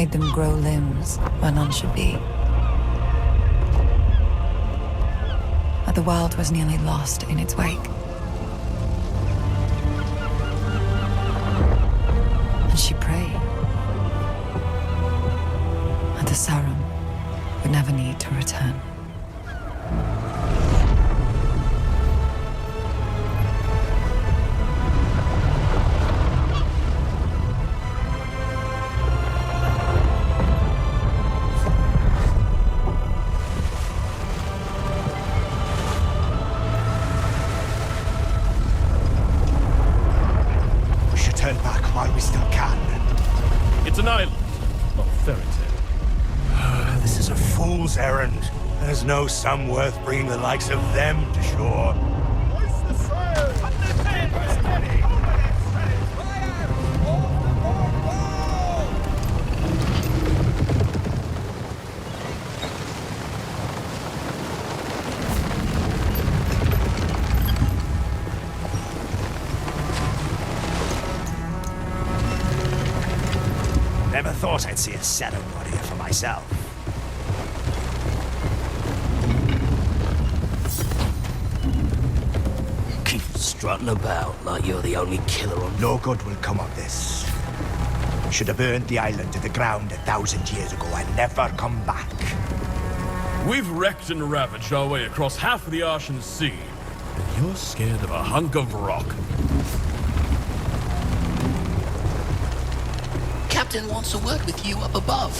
made them grow limbs where none should be. But the world was nearly lost in its wake. And she prayed that the Sarum would never need to return. Turn back while we still can. It's an island, not a fairy tale. This is a fool's errand. There's no sum worth bringing the likes of them to shore. Hoist the sail! Steady! Never thought I'd see a Sarum warrior for myself. Keep strutting about like you're the only killer on... No good will come of this. Should have burned the island to the ground 1,000 years ago and never come back. We've wrecked and ravaged our way across half of the Arshan Sea, and you're scared of a hunk of rock. Captain wants to work with you up above.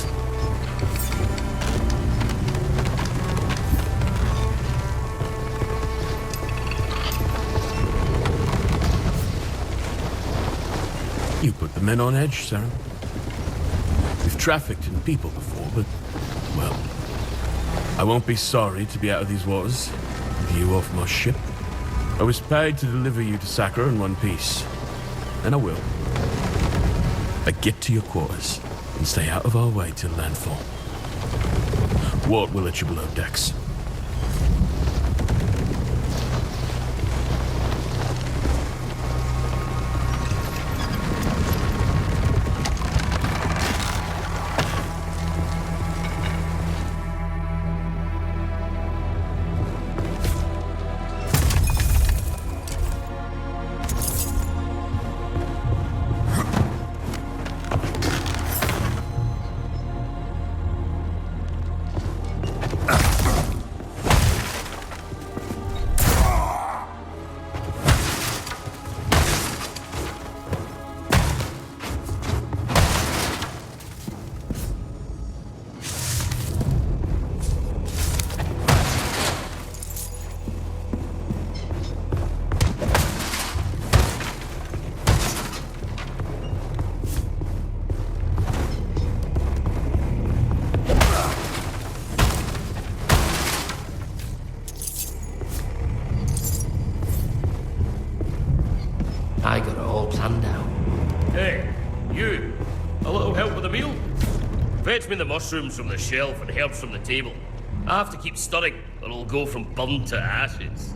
You put the men on edge, Sarum. We've trafficked in people before, but, well, I won't be sorry to be out of these waters with you off my ship. I was paid to deliver you to Sakra in one piece, and I will. But get to your quarters and stay out of our way till landfall. Wart will let you below decks. I got it all planned out. Hey, you. A little help with the meal? Fetch me the mushrooms from the shelf and herbs from the table. I have to keep stirring, or it'll go from burned to ashes.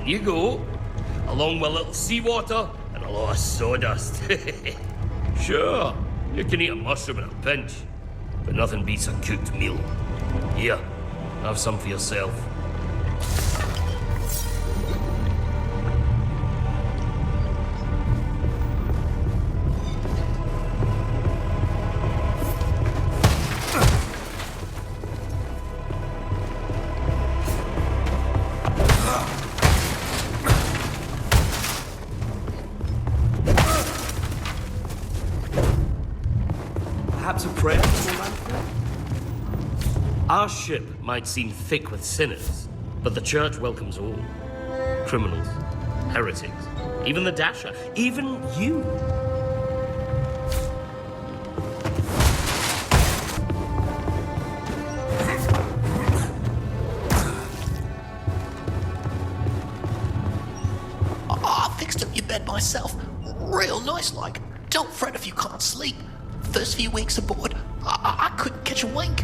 You go, along with a little seawater and a lot of sawdust. Sure, you can eat a mushroom in a pinch, but nothing beats a cooked meal. Here, have some for yourself. Perhaps a prayer for landfall? Our ship might seem thick with sinners, but the church welcomes all. Criminals, heretics, even the Dasher, even you. bed myself. Real nice like. Don't fret if you can't sleep. First few weeks aboard, I couldn't catch a wink.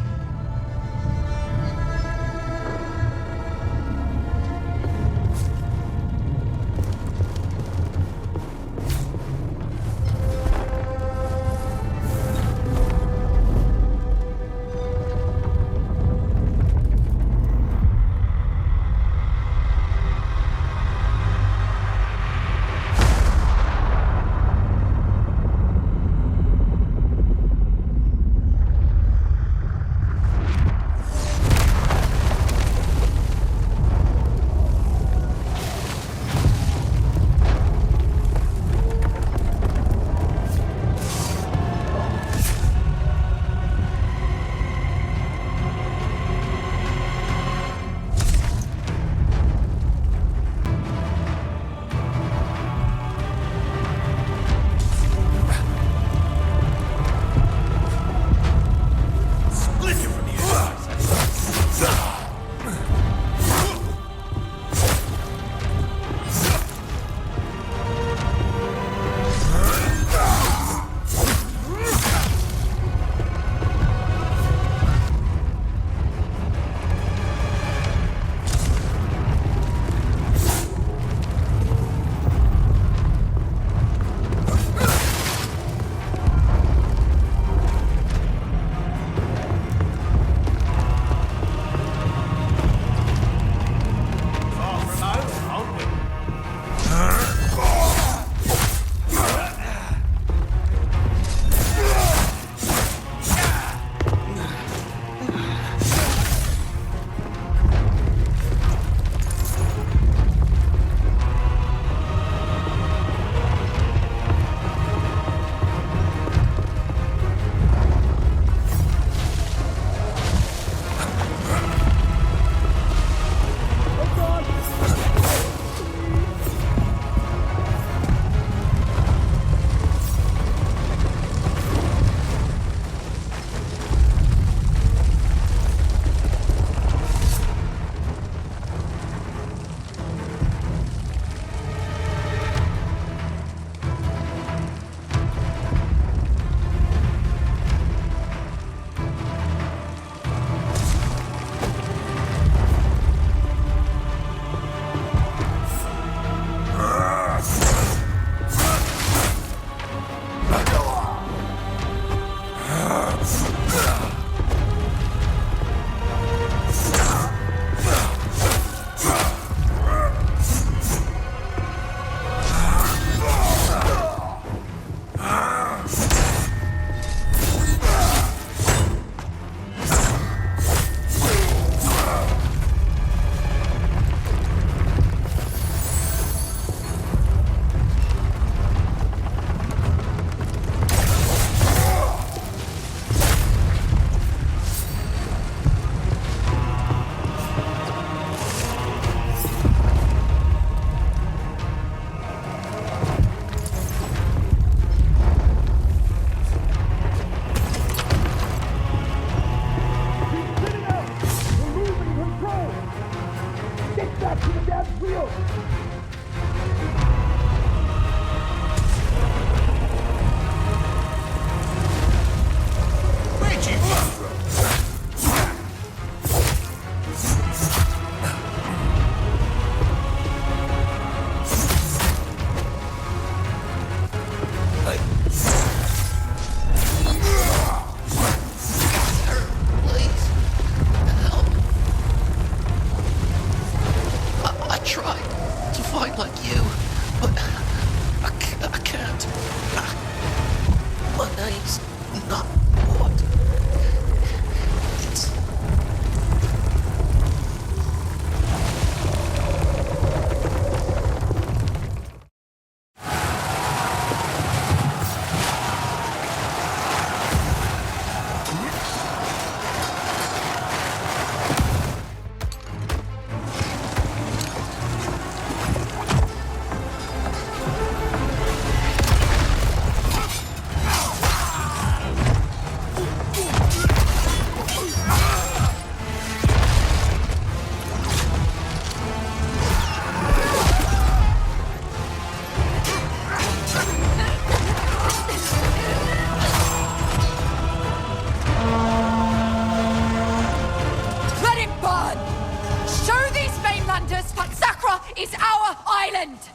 end!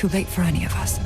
Too late for any of us.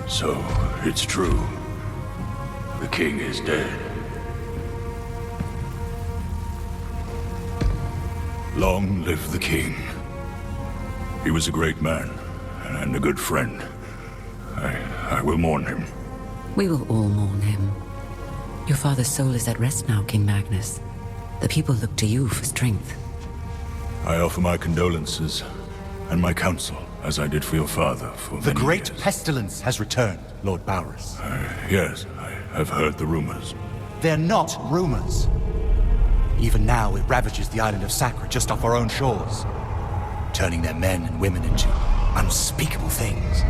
So, it's true. The king is dead. Long live the king. He was a great man, and a good friend. I will mourn him. We will all mourn him. Your father's soul is at rest now, King Magnus. The people look to you for strength. I offer my condolences and my counsel, as I did for your father for The many great years. pestilence has returned, Lord Powerrr. Yes, I have heard the rumors. They're not rumors. Even now, it ravages the island of Sacra just off our own shores, turning their men and women into unspeakable things.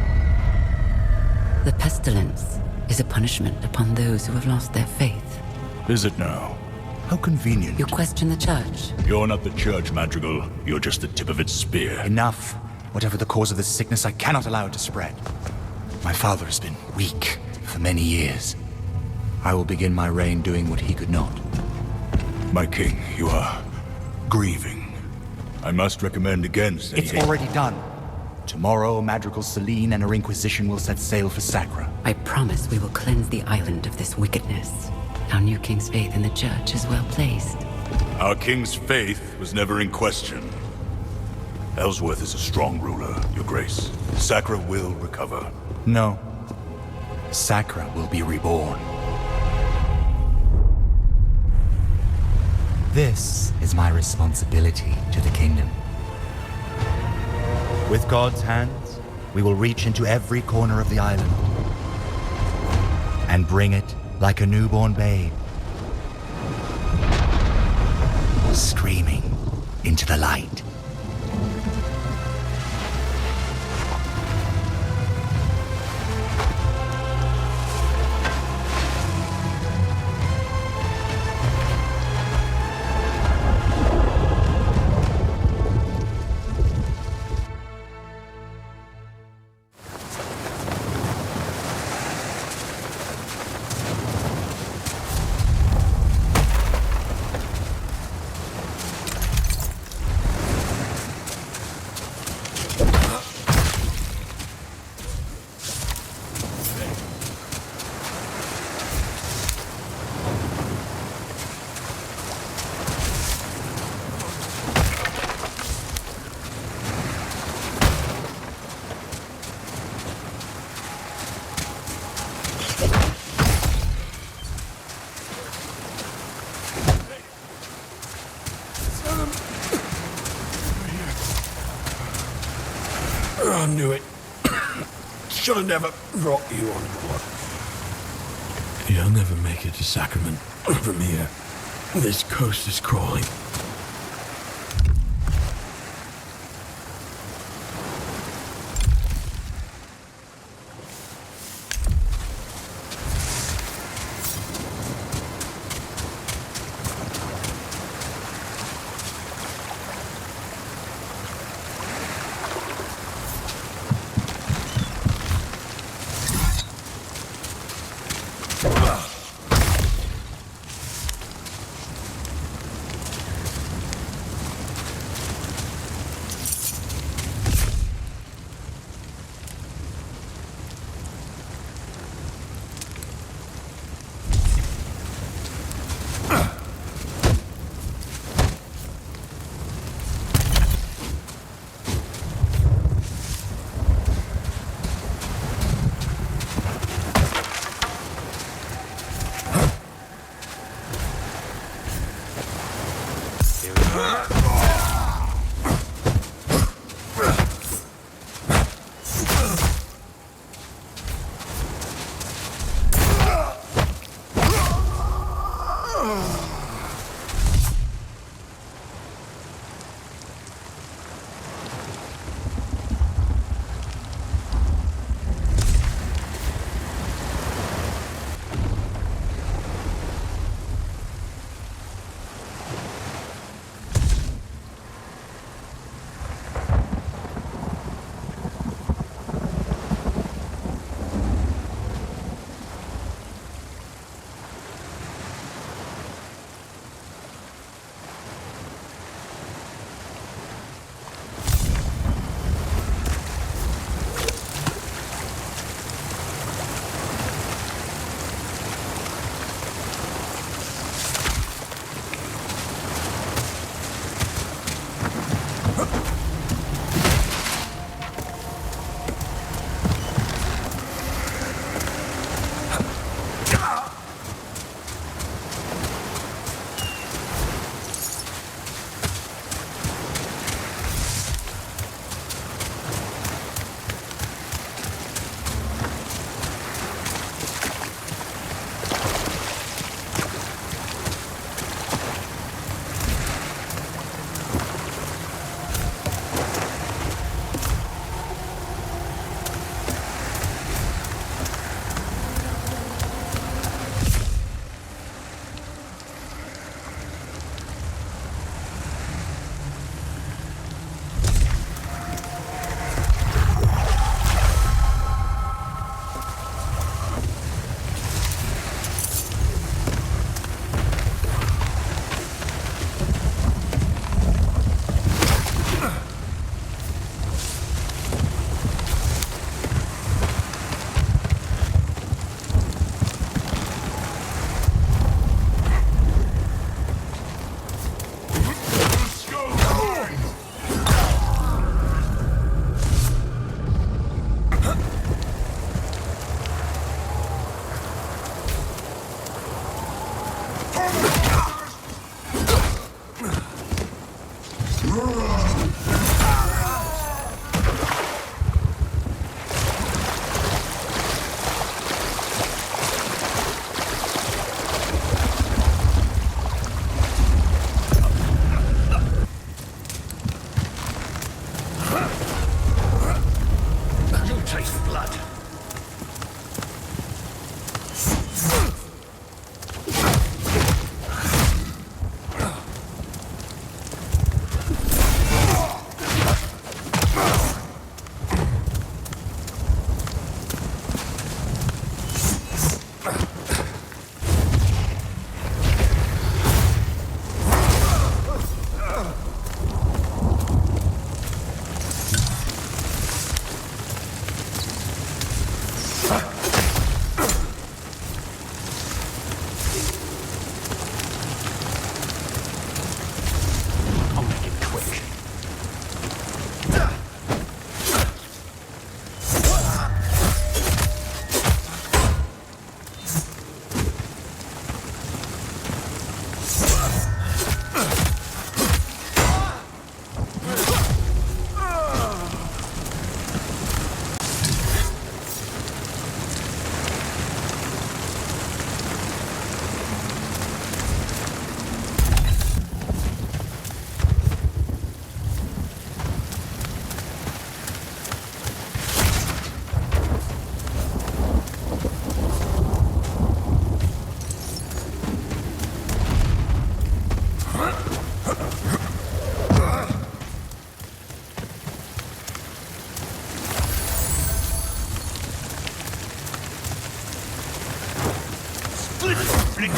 The pestilence is a punishment upon those who have lost their faith. Is it now? How convenient. You question the church? You're not the church, Madrigal. You're just the tip of its spear. Enough. Whatever the cause of this sickness, I cannot allow it to spread. My father has been weak for many years. I will begin my reign doing what he could not. My king, you are grieving. I must recommend against any... It's already done. Tomorrow, Madrigal Celine and her Inquisition will set sail for Sacra. I promise we will cleanse the island of this wickedness. Our new king's faith in the church is well placed. Our king's faith was never in question. Ellsworth is a strong ruler, Your Grace. Sacra will recover. No. Sacra will be reborn. This is my responsibility to the kingdom. With God's hands, we will reach into every corner of the island and bring it like a newborn babe, screaming into the light. I knew it. Should have never brought you on board. You'll never make it to Sacrament from here. This coast is crawling. You die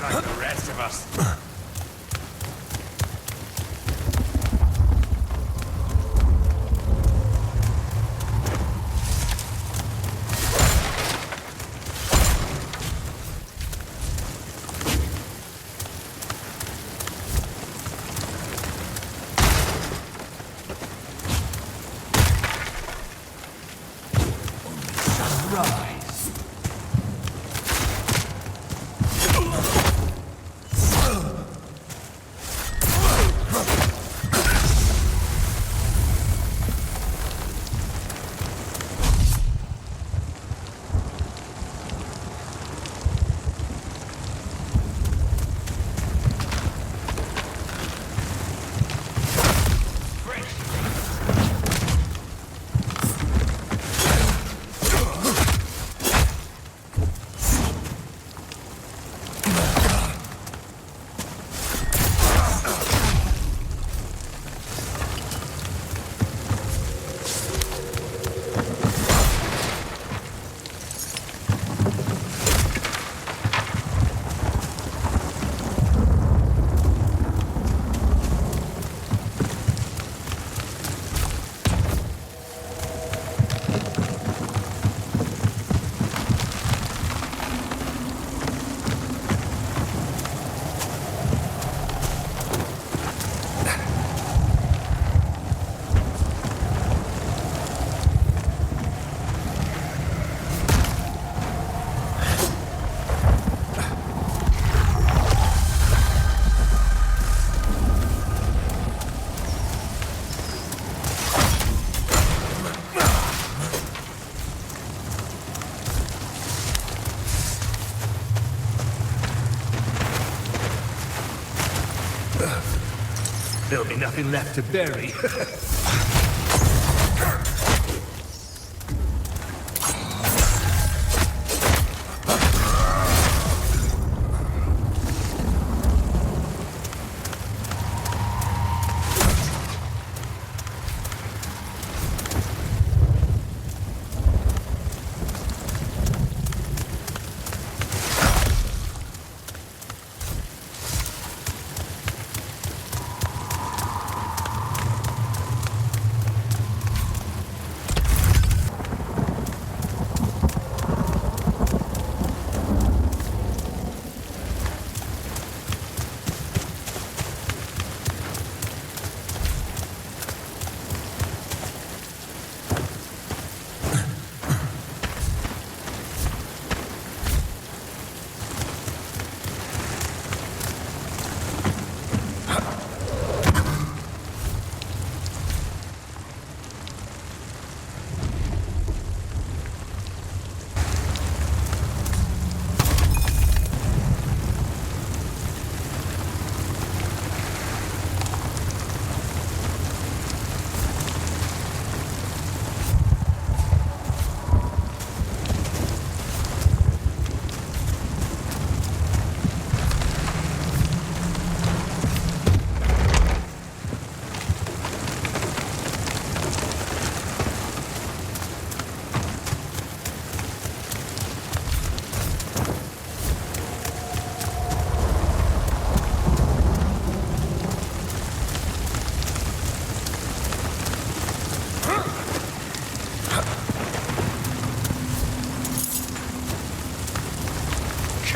like the rest of us. There'll be nothing left to bury.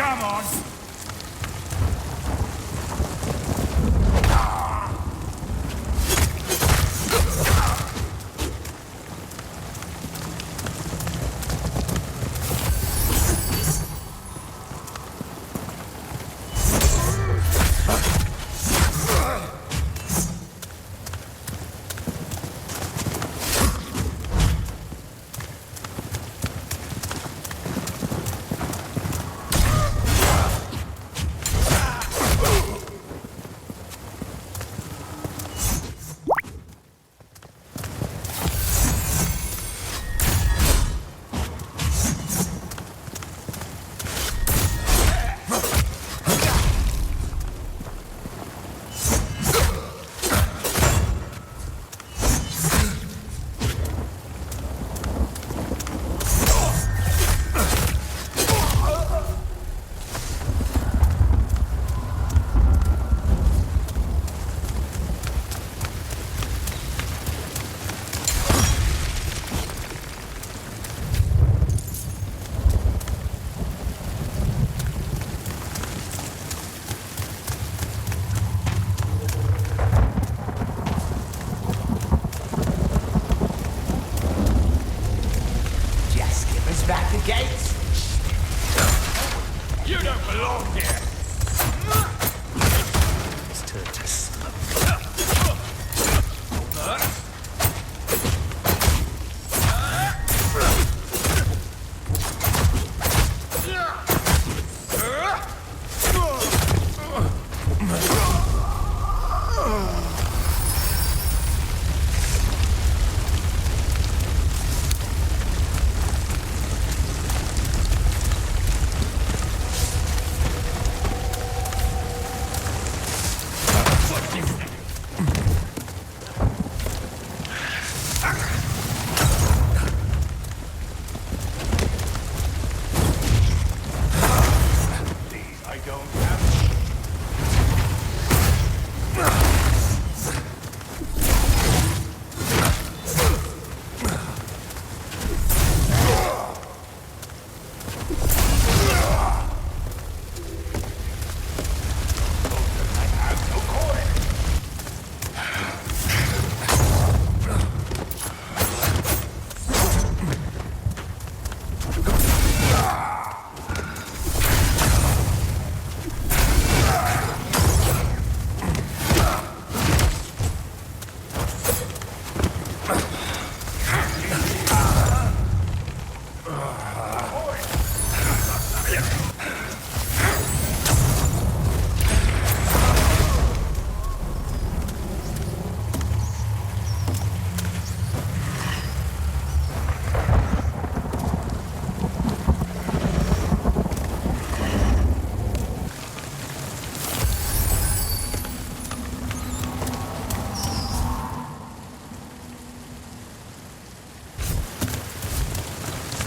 Come on! that the gates? You don't belong here. It's turned to smoke.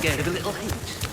Scared of a little heat?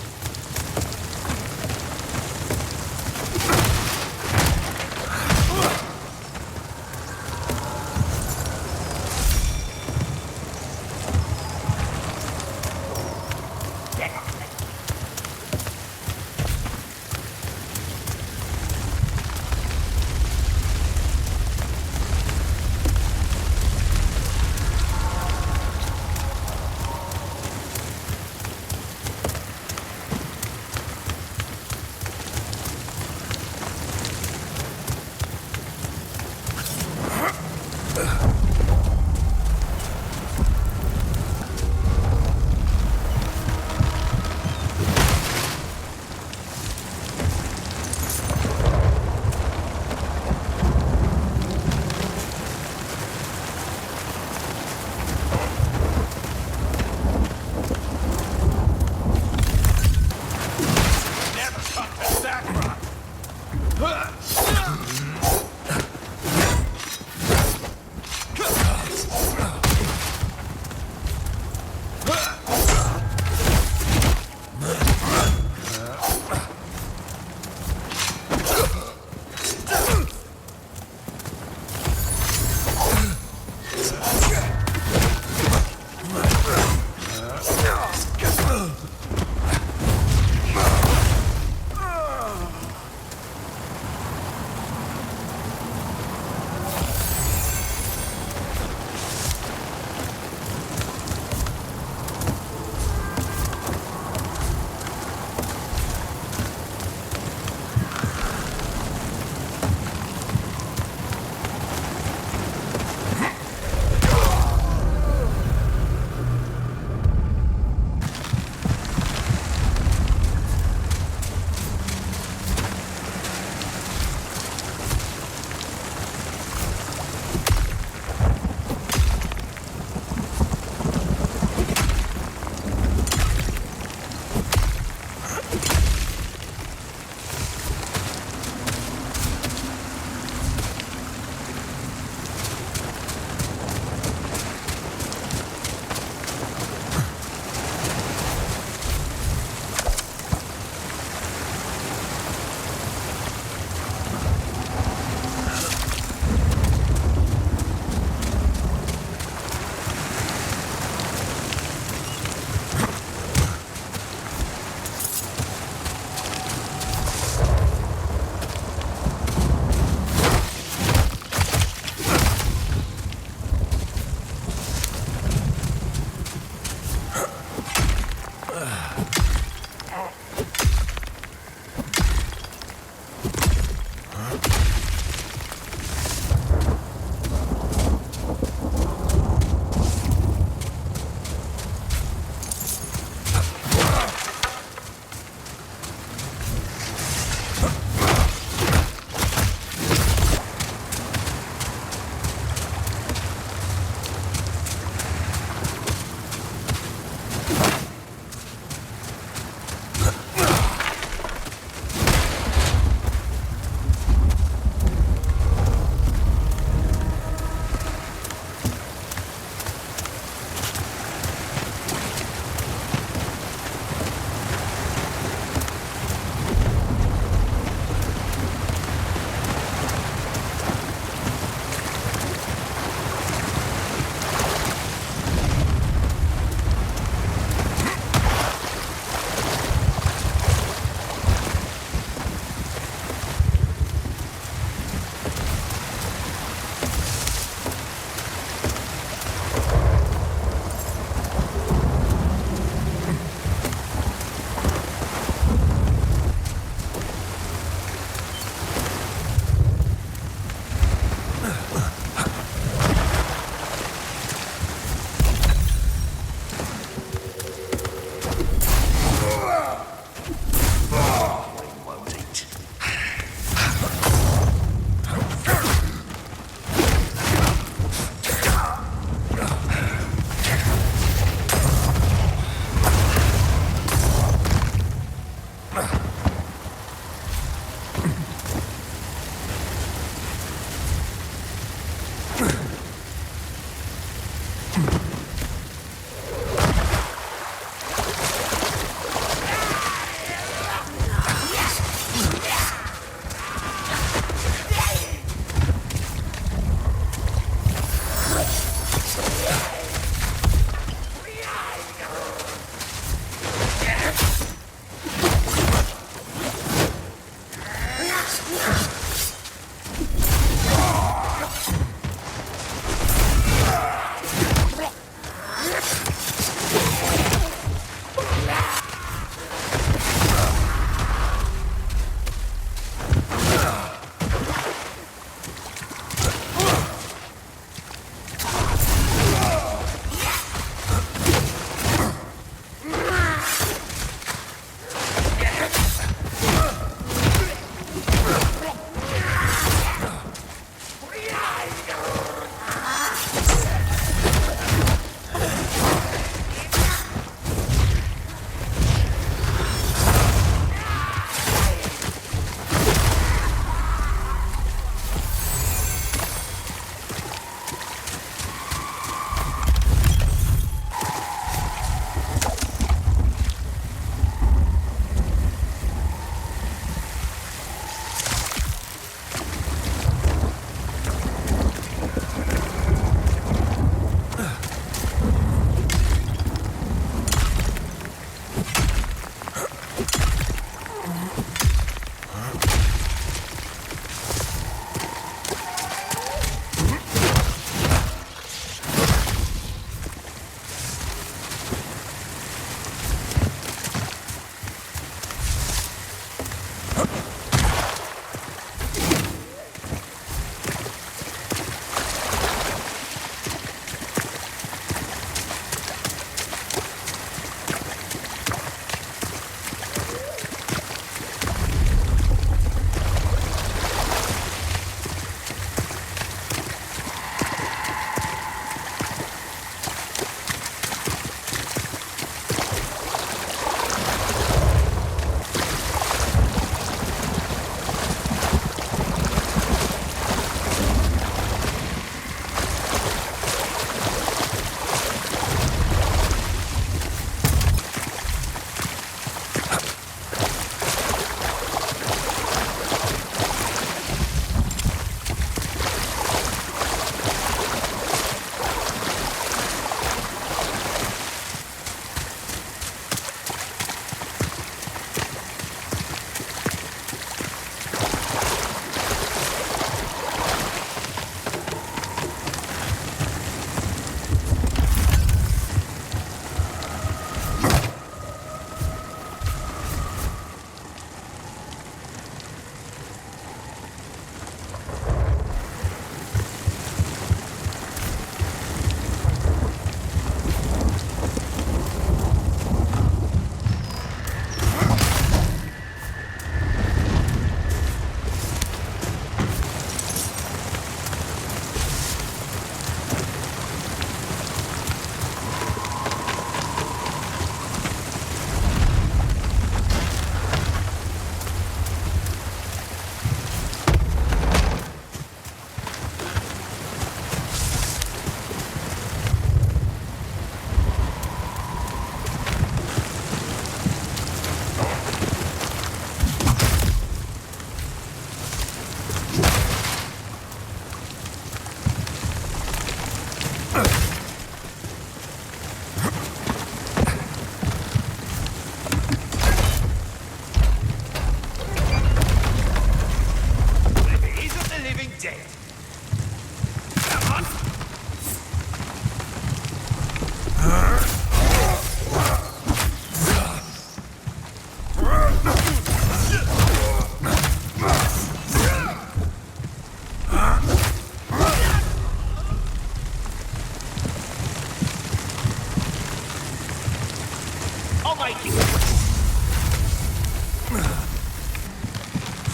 I'll make it.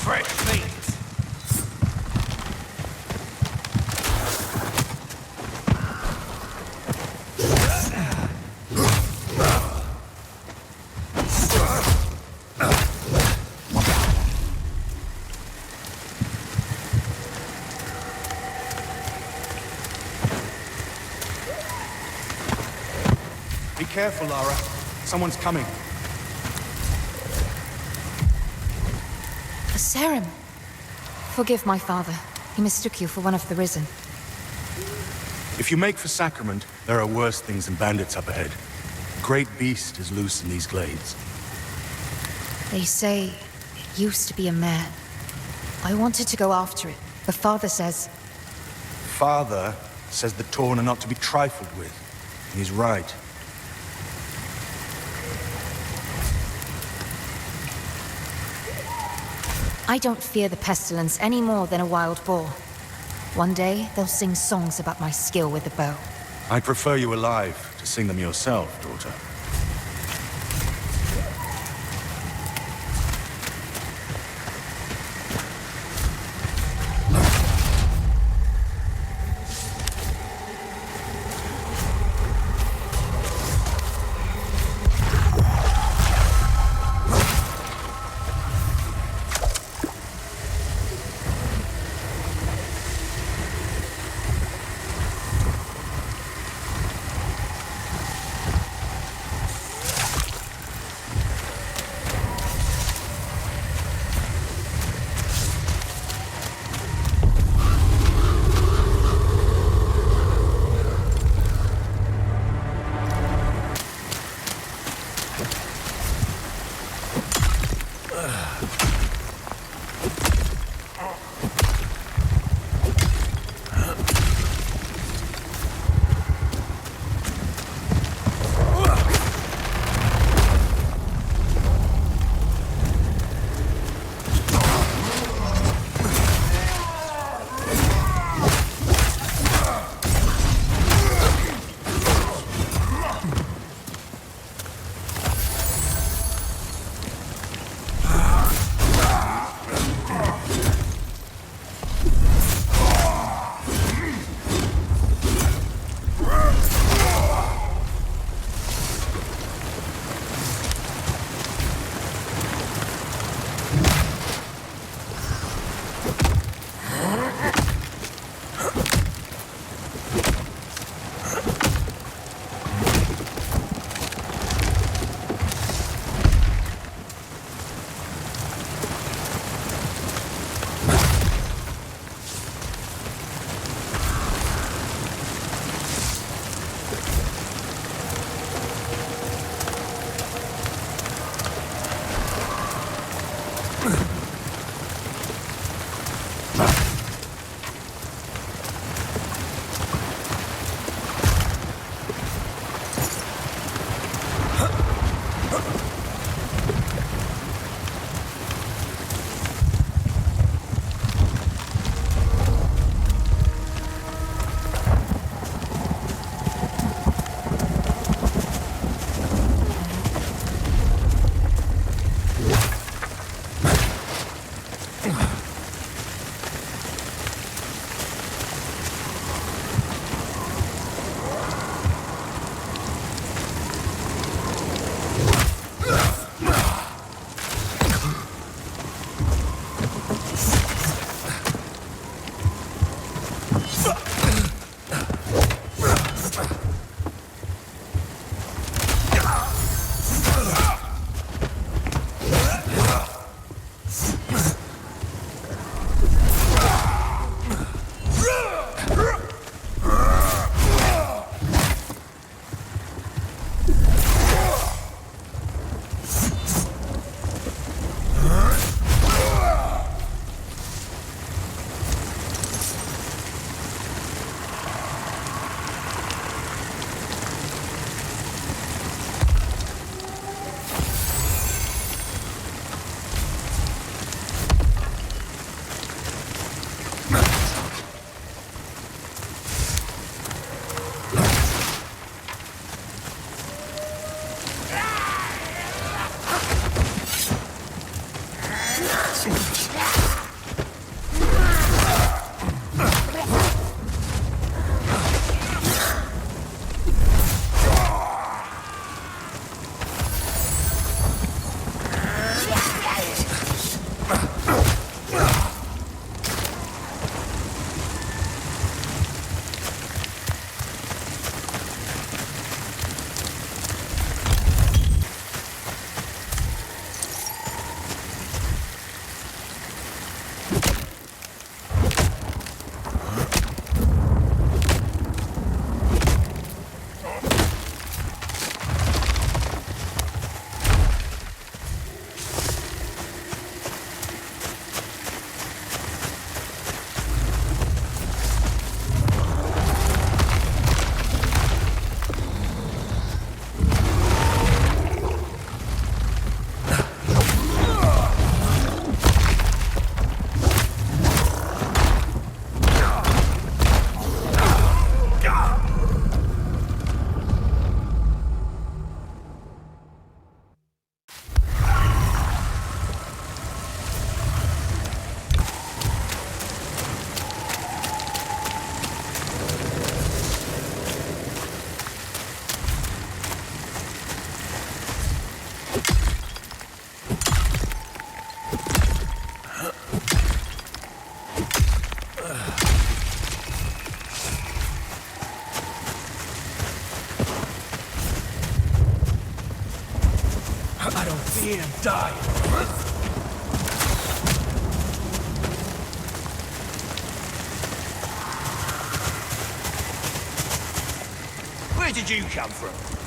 Fresh meat. Be careful, Lara. Someone's coming. Serim. Forgive my father. He mistook you for one of the Risen. If you make for Sacrament, there are worse things than bandits up ahead. A great beast is loose in these glades. They say it used to be a man. I wanted to go after it, but father says... Father says the Torn are not to be trifled with. And he's right. I don't fear the pestilence any more than a wild boar. One day, they'll sing songs about my skill with the bow. I'd prefer you alive to sing them yourself, daughter. I don't fear dying. Where did you come from?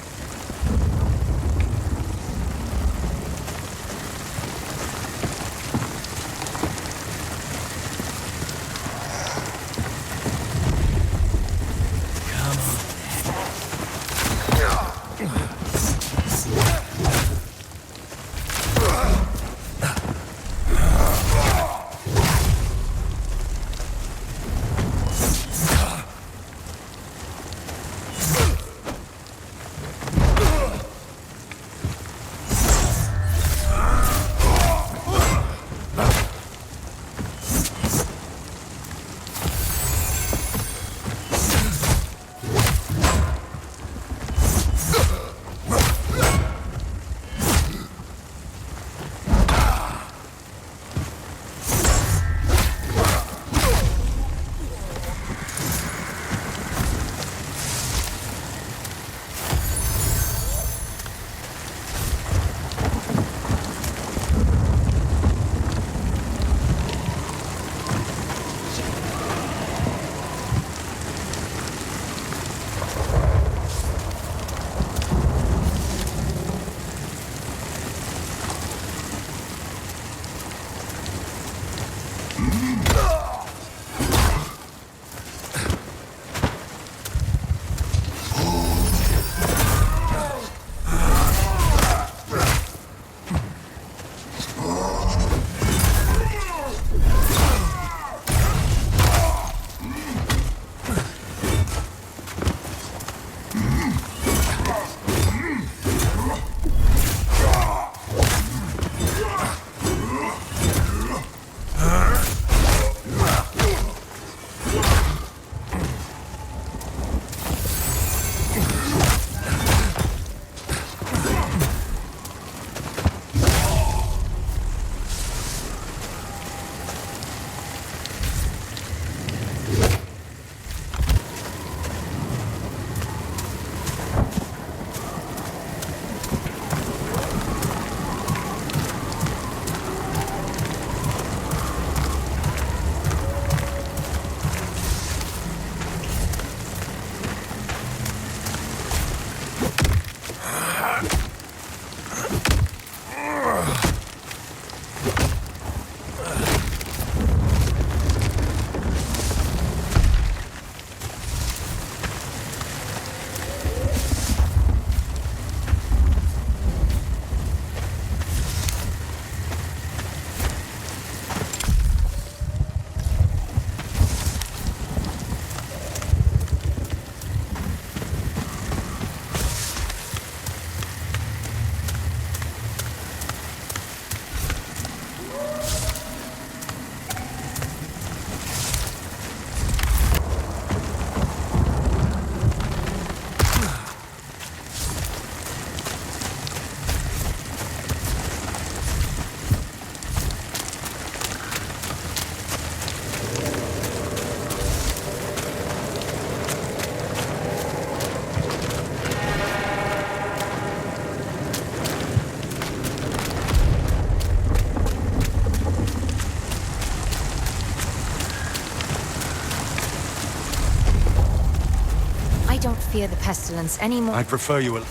don't fear the pestilence anymore. I'd prefer you...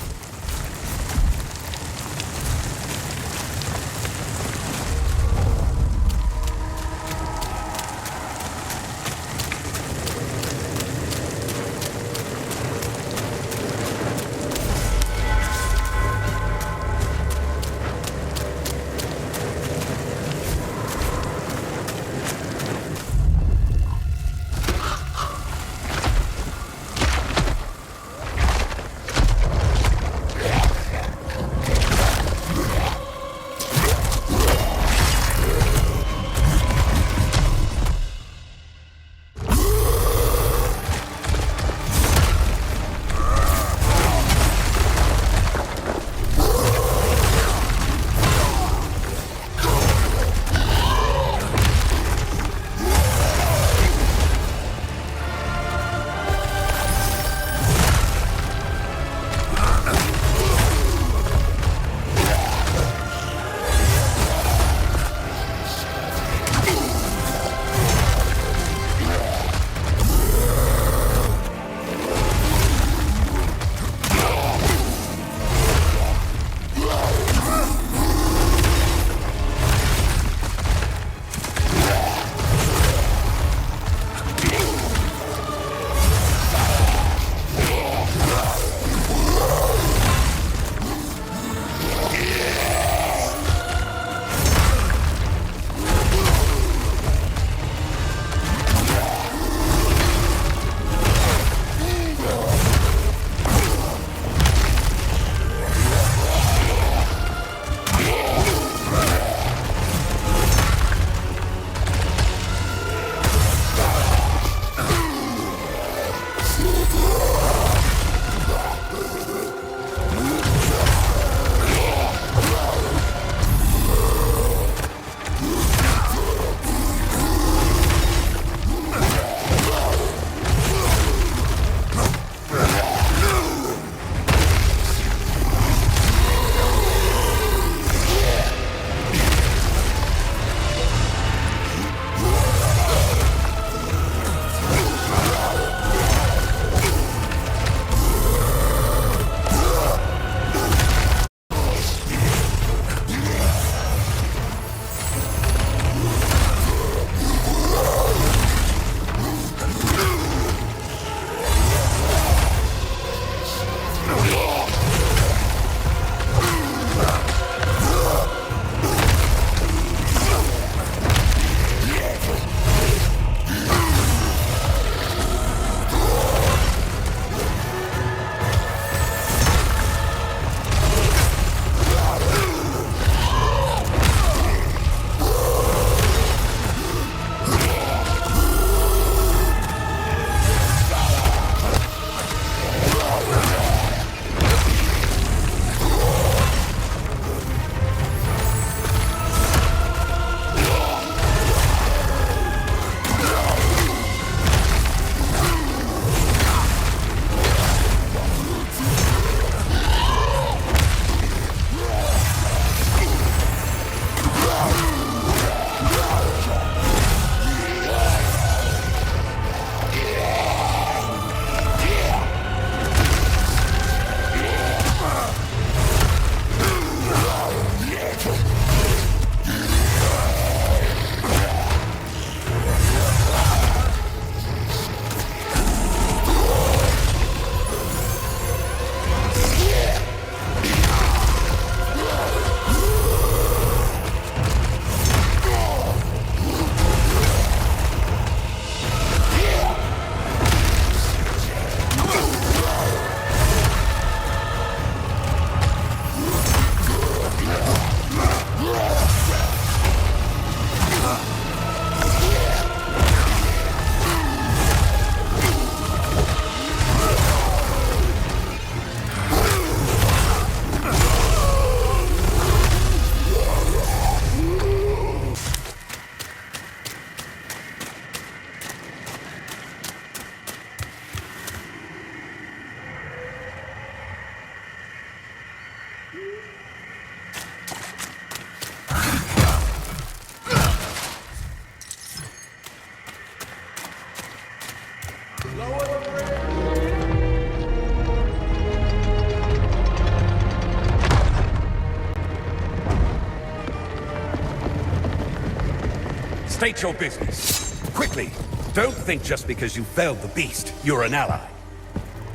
State your business. Quickly. Don't think just because you failed the beast, you're an ally.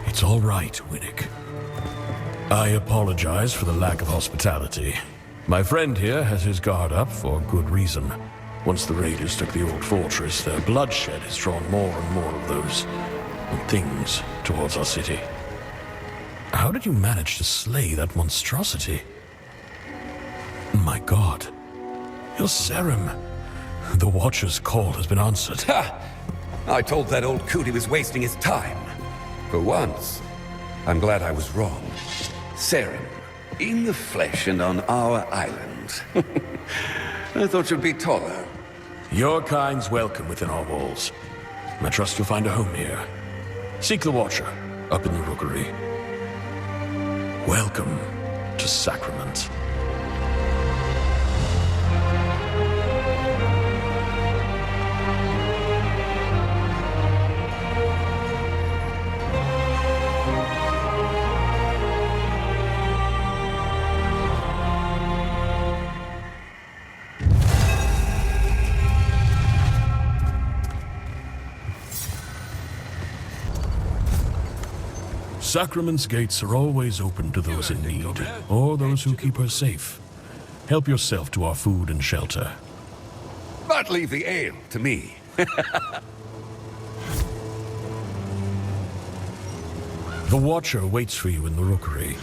It's all right, Winnick. I apologize for the lack of hospitality. My friend here has his guard up for good reason. Once the raiders took the old fortress, their bloodshed has drawn more and more of those things towards our city. How did you manage to slay that monstrosity? My god. You're Serim. The Watcher's call has been answered. Ha! I told that old coot he was wasting his time. For once, I'm glad I was wrong. Serim, in the flesh and on our island. I thought you'd be taller. Your kind's welcome within our walls. I trust you'll find a home here. Seek the Watcher, up in the Rookery. Welcome to Sacrament. Sacrament's gates are always open to those in need, or those who keep her safe. Help yourself to our food and shelter. But leave the ale to me. The Watcher waits for you in the Rookery.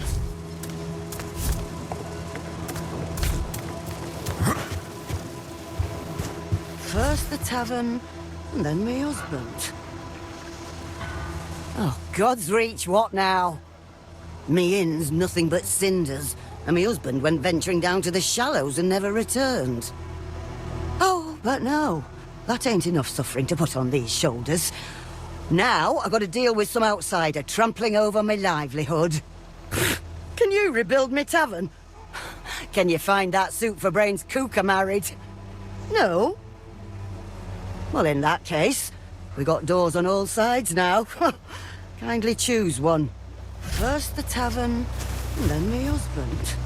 First the tavern, and then me husband. Oh, God's reach, what now? Me inn's nothing but cinders, and me husband went venturing down to the shallows and never returned. Oh, but no, that ain't enough suffering to put on these shoulders. Now I've got to deal with some outsider trampling over my livelihood. Can you rebuild me tavern? Can you find that suit-for-brains cooker married? No? Well, in that case, we got doors on all sides now. Kindly choose one. First the tavern, and then me husband.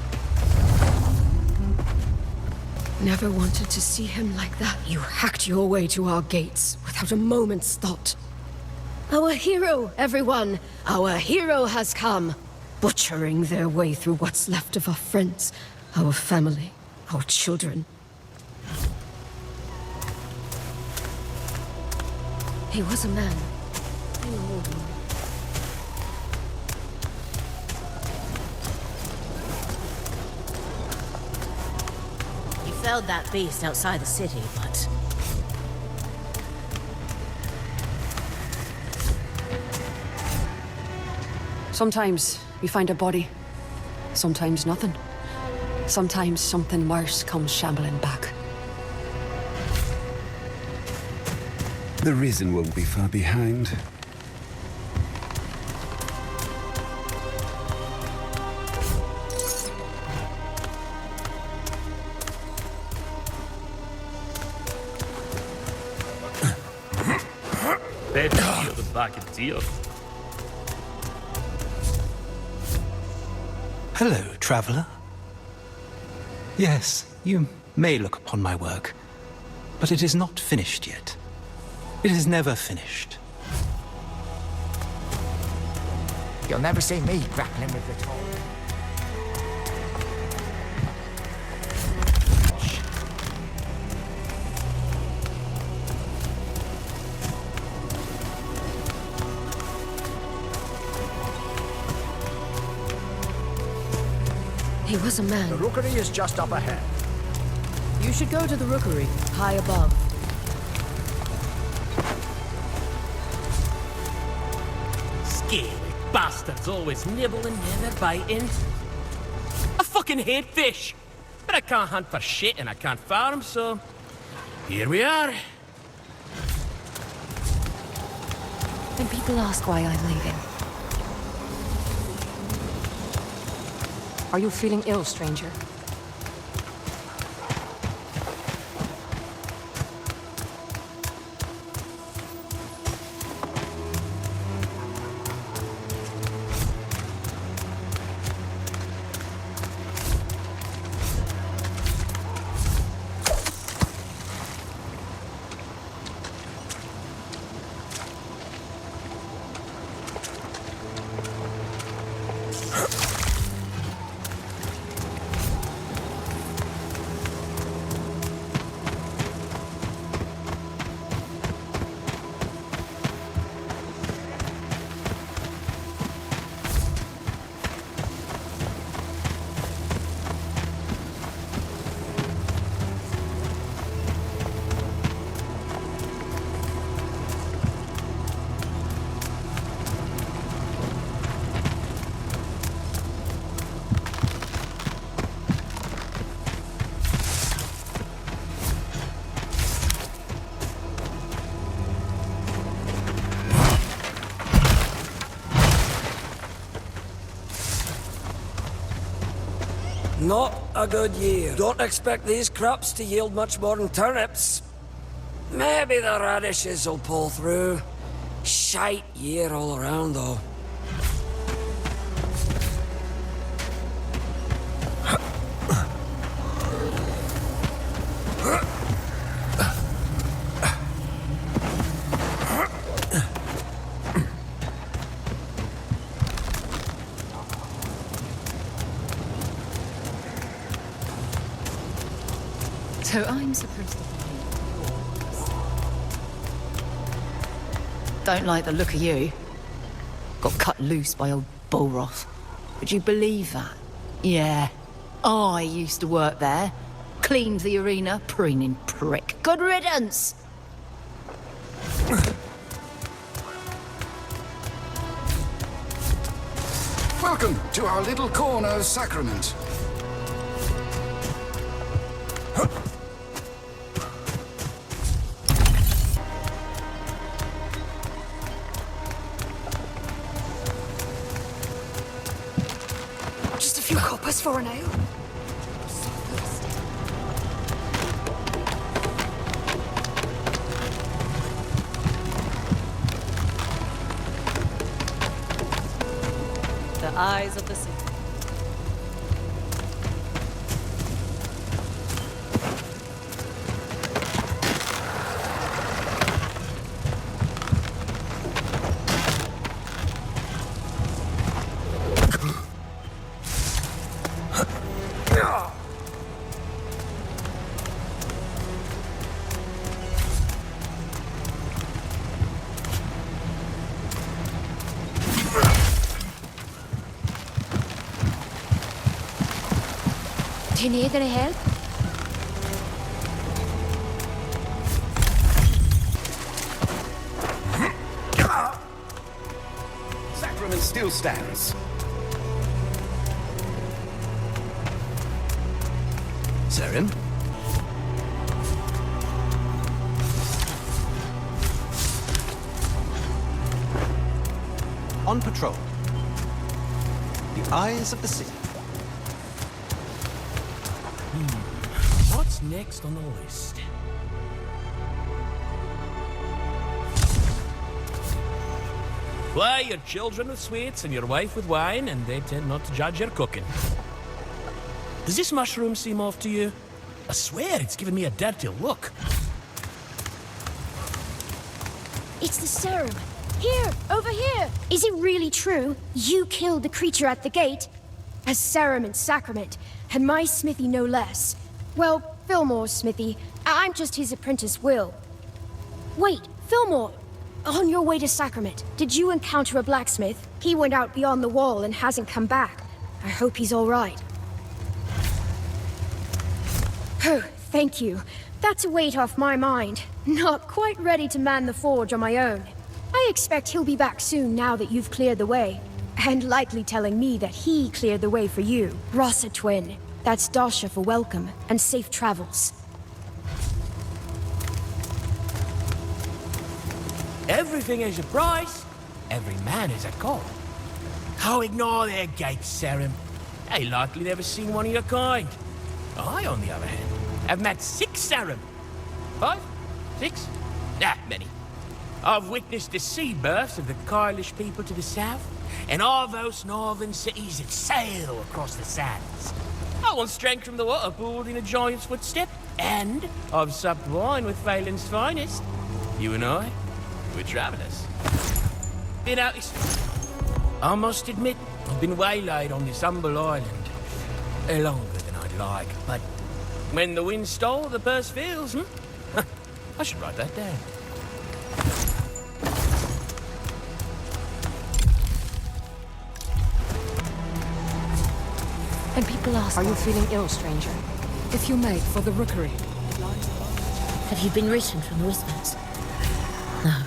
Never wanted to see him like that. You hacked your way to our gates without a moment's thought. Our hero, everyone! Our hero has come! Butchering their way through what's left of our friends, our family, our children. He was a man. You felled that beast outside the city, but... Sometimes you find a body, sometimes nothing. Sometimes something worse comes shambling back. The Risen won't be far behind. Better feel the back of tears. Hello, traveler. Yes, you may look upon my work, but it is not finished yet. It is never finished. You'll never see me grappling with the toll. He was a man. The Rookery is just up ahead. You should go to the Rookery, high above. Scaly bastards always nibbling, never biting. I fucking hate fish. But I can't hunt for shit and I can't farm, so... here we are. When people ask why I'm leaving, Are you feeling ill, stranger? Not a good year. Don't expect these crops to yield much more than turnips. Maybe the radishes will pull through. Shite year all around, though. So I'm supposed to... Don't like the look of you. Got cut loose by old Powerrr. Would you believe that? Yeah. I used to work there. Cleaned the arena, preening prick. Good riddance! Welcome to our little corner of sacrament. Just a few coppers for an ale. The eyes of the city. Do you need any help? Sacrament still stands. Seren? On patrol. The eyes of the city. What's next on the list? Ply your children with sweets and your wife with wine, and they tend not to judge your cooking. Does this mushroom seem off to you? I swear it's giving me a dirty look. It's the serum. Here, over here. Is it really true? You killed the creature at the gate? As serum and sacrament, and my smithy no less. Well, Fillmore's smithy. I'm just his apprentice, Will. Wait, Fillmore! On your way to Sacrament, did you encounter a blacksmith? He went out beyond the wall and hasn't come back. I hope he's all right. Oh, thank you. That's a weight off my mind. Not quite ready to man the forge on my own. I expect he'll be back soon now that you've cleared the way. And likely telling me that he cleared the way for you. Rossa twin. That's Dasha for welcome and safe travels. Everything has a price. Every man has a call. Oh, ignore their gates, Serum. They likely never seen one of your kind. I, on the other hand, have met 6 Serum. 5? 6? That many. I've witnessed the sea births of the Carlish people to the south, and all those northern cities that sail across the sands. I once drank from the water pool in a giant's footstep, and I've supped wine with Phelan's finest. You and I, we're travellers. Been out this... I must admit, I've been waylaid on this humble island. Longer than I'd like, but when the wind stole, the purse feels, I should write that down. And people ask, are you feeling ill, stranger? If you may, for the rookery. Have you been written from the whispers? No.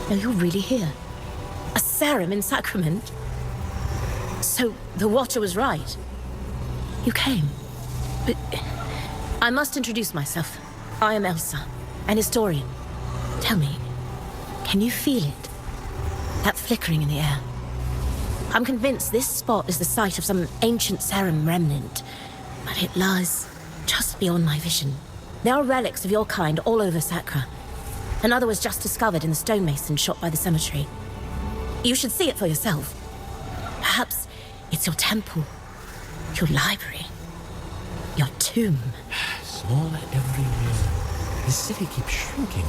No, you're really here. A serum in Sacrament? So, the Watcher was right. You came. But... I must introduce myself. I am Elsa, an historian. Tell me, can you feel it? That flickering in the air? I'm convinced this spot is the site of some ancient Sarum remnant, but it lies just beyond my vision. There are relics of your kind all over Sacra. Another was just discovered in the stonemason shot by the cemetery. You should see it for yourself. Perhaps it's your temple, your library, your tomb. Smaller every year. The city keeps shrinking.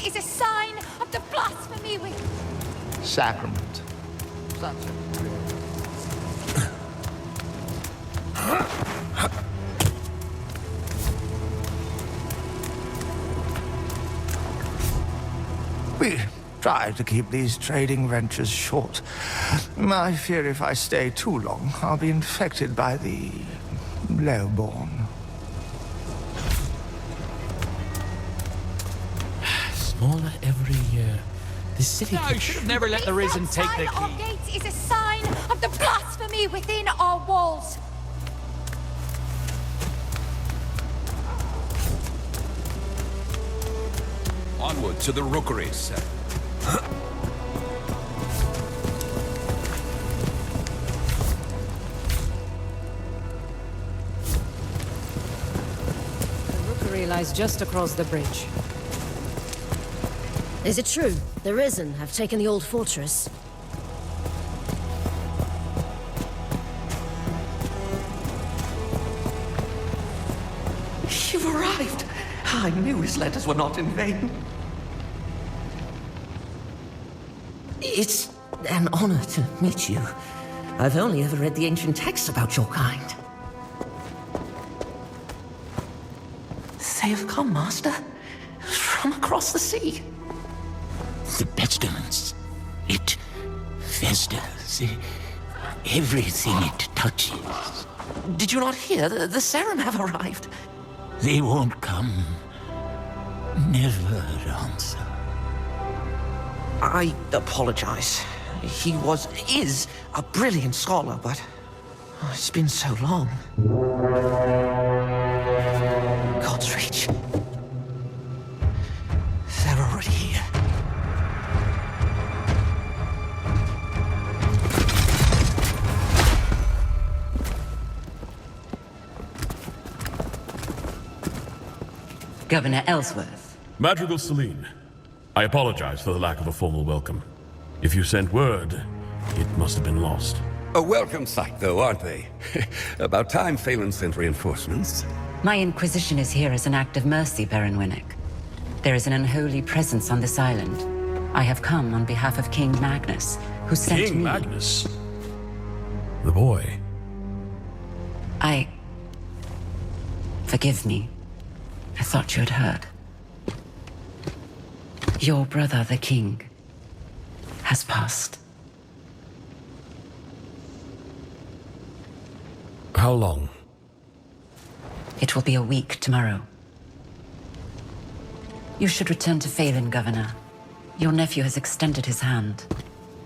Is a sign of the blasphemy we... Sacrament. We try to keep these trading ventures short. I fear if I stay too long, I'll be infected by the lowborn. Smaller every year. The city. No, should have never let the Risen take the Our key. gates is a sign of the blasphemy within our walls. Onward to the rookeries, sir. The rookery lies just across the bridge. Is it true? The Risen have taken the old fortress. You've arrived. I knew his letters were not in vain. It's an honor to meet you. I've only ever read the ancient texts about your kind. They have come, Master. From across the sea. The pestilence. It festers. Everything it touches. Did you not hear? The Sarum have arrived. They won't come. Never answer. I apologize. He is a brilliant scholar, but it's been so long. God's reach. They're already here. Governor Ellsworth. Madrigal Celine, I apologize for the lack of a formal welcome. If you sent word, it must have been lost. A welcome sight, though, aren't they? About time Phelan sent reinforcements. My inquisition is here as an act of mercy, Baron Winnock. There is an unholy presence on this island. I have come on behalf of King Magnus, who sent me... King Magnus? The boy? Forgive me. I thought you had heard. Your brother, the king, has passed. How long? It will be a week tomorrow. You should return to Phelan, Governor. Your nephew has extended his hand.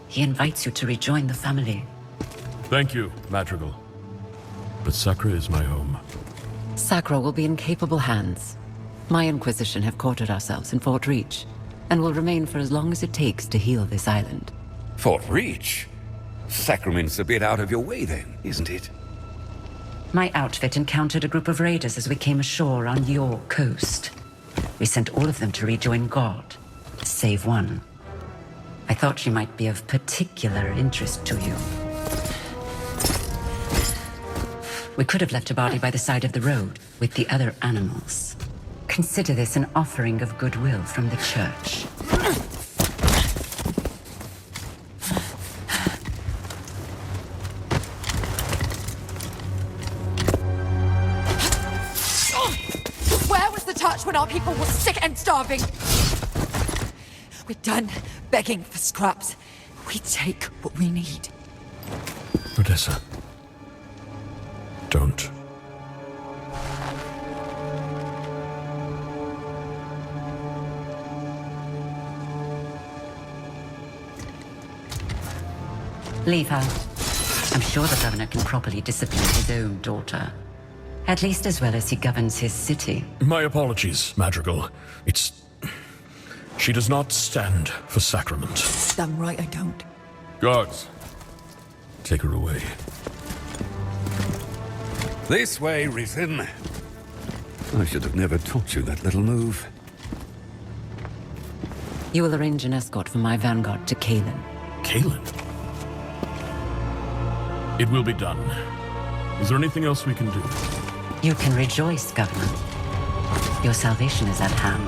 He invites you to rejoin the family. Thank you, Madrigal. But Sacra is my home. Sacra will be in capable hands. My Inquisition have quartered ourselves in Fort Reach, and will remain for as long as it takes to heal this island. Fort Reach? Sacrament's a bit out of your way then, isn't it? My outfit encountered a group of raiders as we came ashore on your coast. We sent all of them to rejoin God, save one. I thought she might be of particular interest to you. We could have left her body by the side of the road with the other animals. Consider this an offering of goodwill from the church. Where was the touch when our people were sick and starving? We're done begging for scraps. We take what we need. Odessa. Don't. Leave her. I'm sure the governor can properly discipline his own daughter. At least as well as he governs his city. My apologies, Madrigal. She does not stand for sacrament. Damn right I don't. Guards, take her away. This way, Rhythm. I should have never taught you that little move. You will arrange an escort for my vanguard to Kalen. Kalen? It will be done. Is there anything else we can do? You can rejoice, Governor. Your salvation is at hand.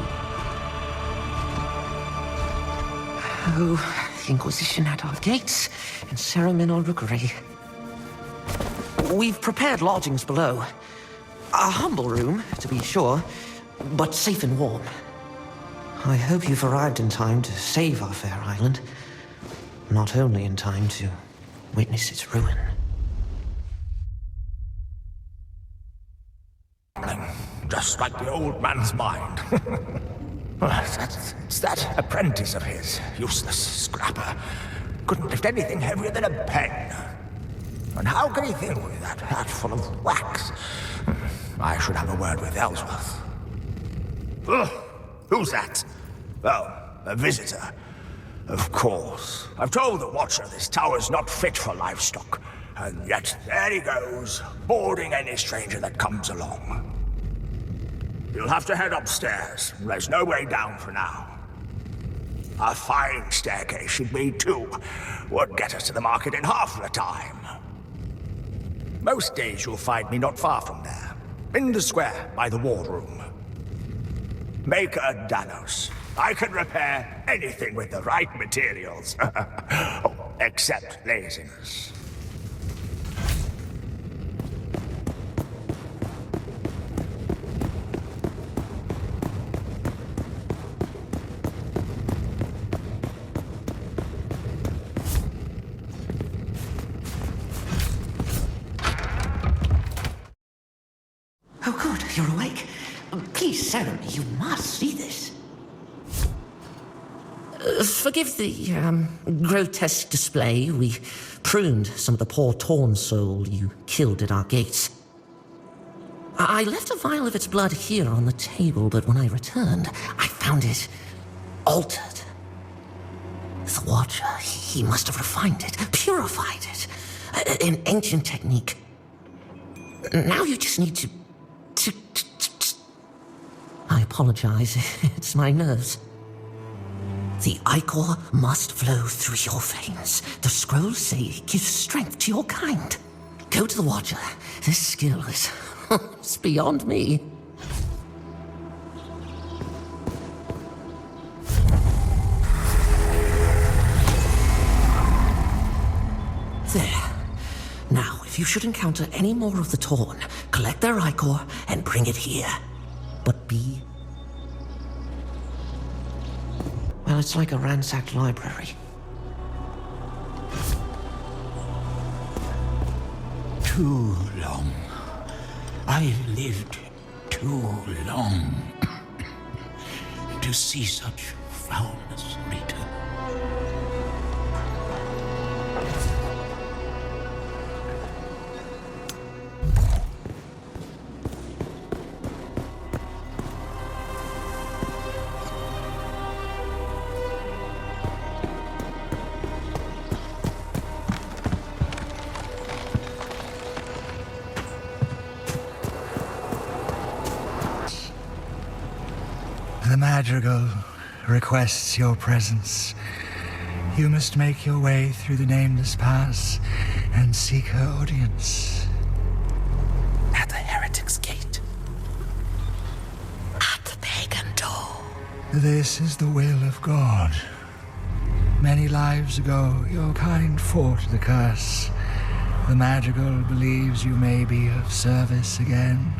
Oh, the Inquisition at our gates, and Sarum in our rookery. We've prepared lodgings below. A humble room, to be sure, but safe and warm. I hope you've arrived in time to save our fair island. Not only in time to witness its ruin. Just like the old man's mind. It's that apprentice of his, useless scrapper. Couldn't lift anything heavier than a pen. And how can he think with that hat full of wax? I should have a word with Ellsworth. Who's that? Oh, a visitor. Of course. I've told the Watcher this tower's not fit for livestock. And yet, there he goes, boarding any stranger that comes along. You'll have to head upstairs. There's no way down for now. A fine staircase she'd be, too. Would get us to the market in half the time. Most days you'll find me not far from there. In the square, by the war room. Maker Danos. I can repair anything with the right materials. Oh, except laziness. Oh, good, you're awake. Please, Sarah, you must see this. Forgive the, grotesque display. We pruned some of the poor torn soul you killed at our gates. I left a vial of its blood here on the table, but when I returned, I found it altered. The Watcher, he must have refined it, purified it. An ancient technique. Now you just need to... I apologize, it's my nerves. The ichor must flow through your veins. The scrolls say it gives strength to your kind. Go to the Watcher. This skill is... it's beyond me. There. Now, if you should encounter any more of the Torn, collect their ichor and bring it here. But be... well, it's like a ransacked library. Too long. I've lived too long to see such foulness, Rita. The Madrigal requests your presence. You must make your way through the Nameless Pass and seek her audience. At the Heretic's Gate. At the pagan door. This is the will of God. Many lives ago, your kind fought the curse. The Madrigal believes you may be of service again.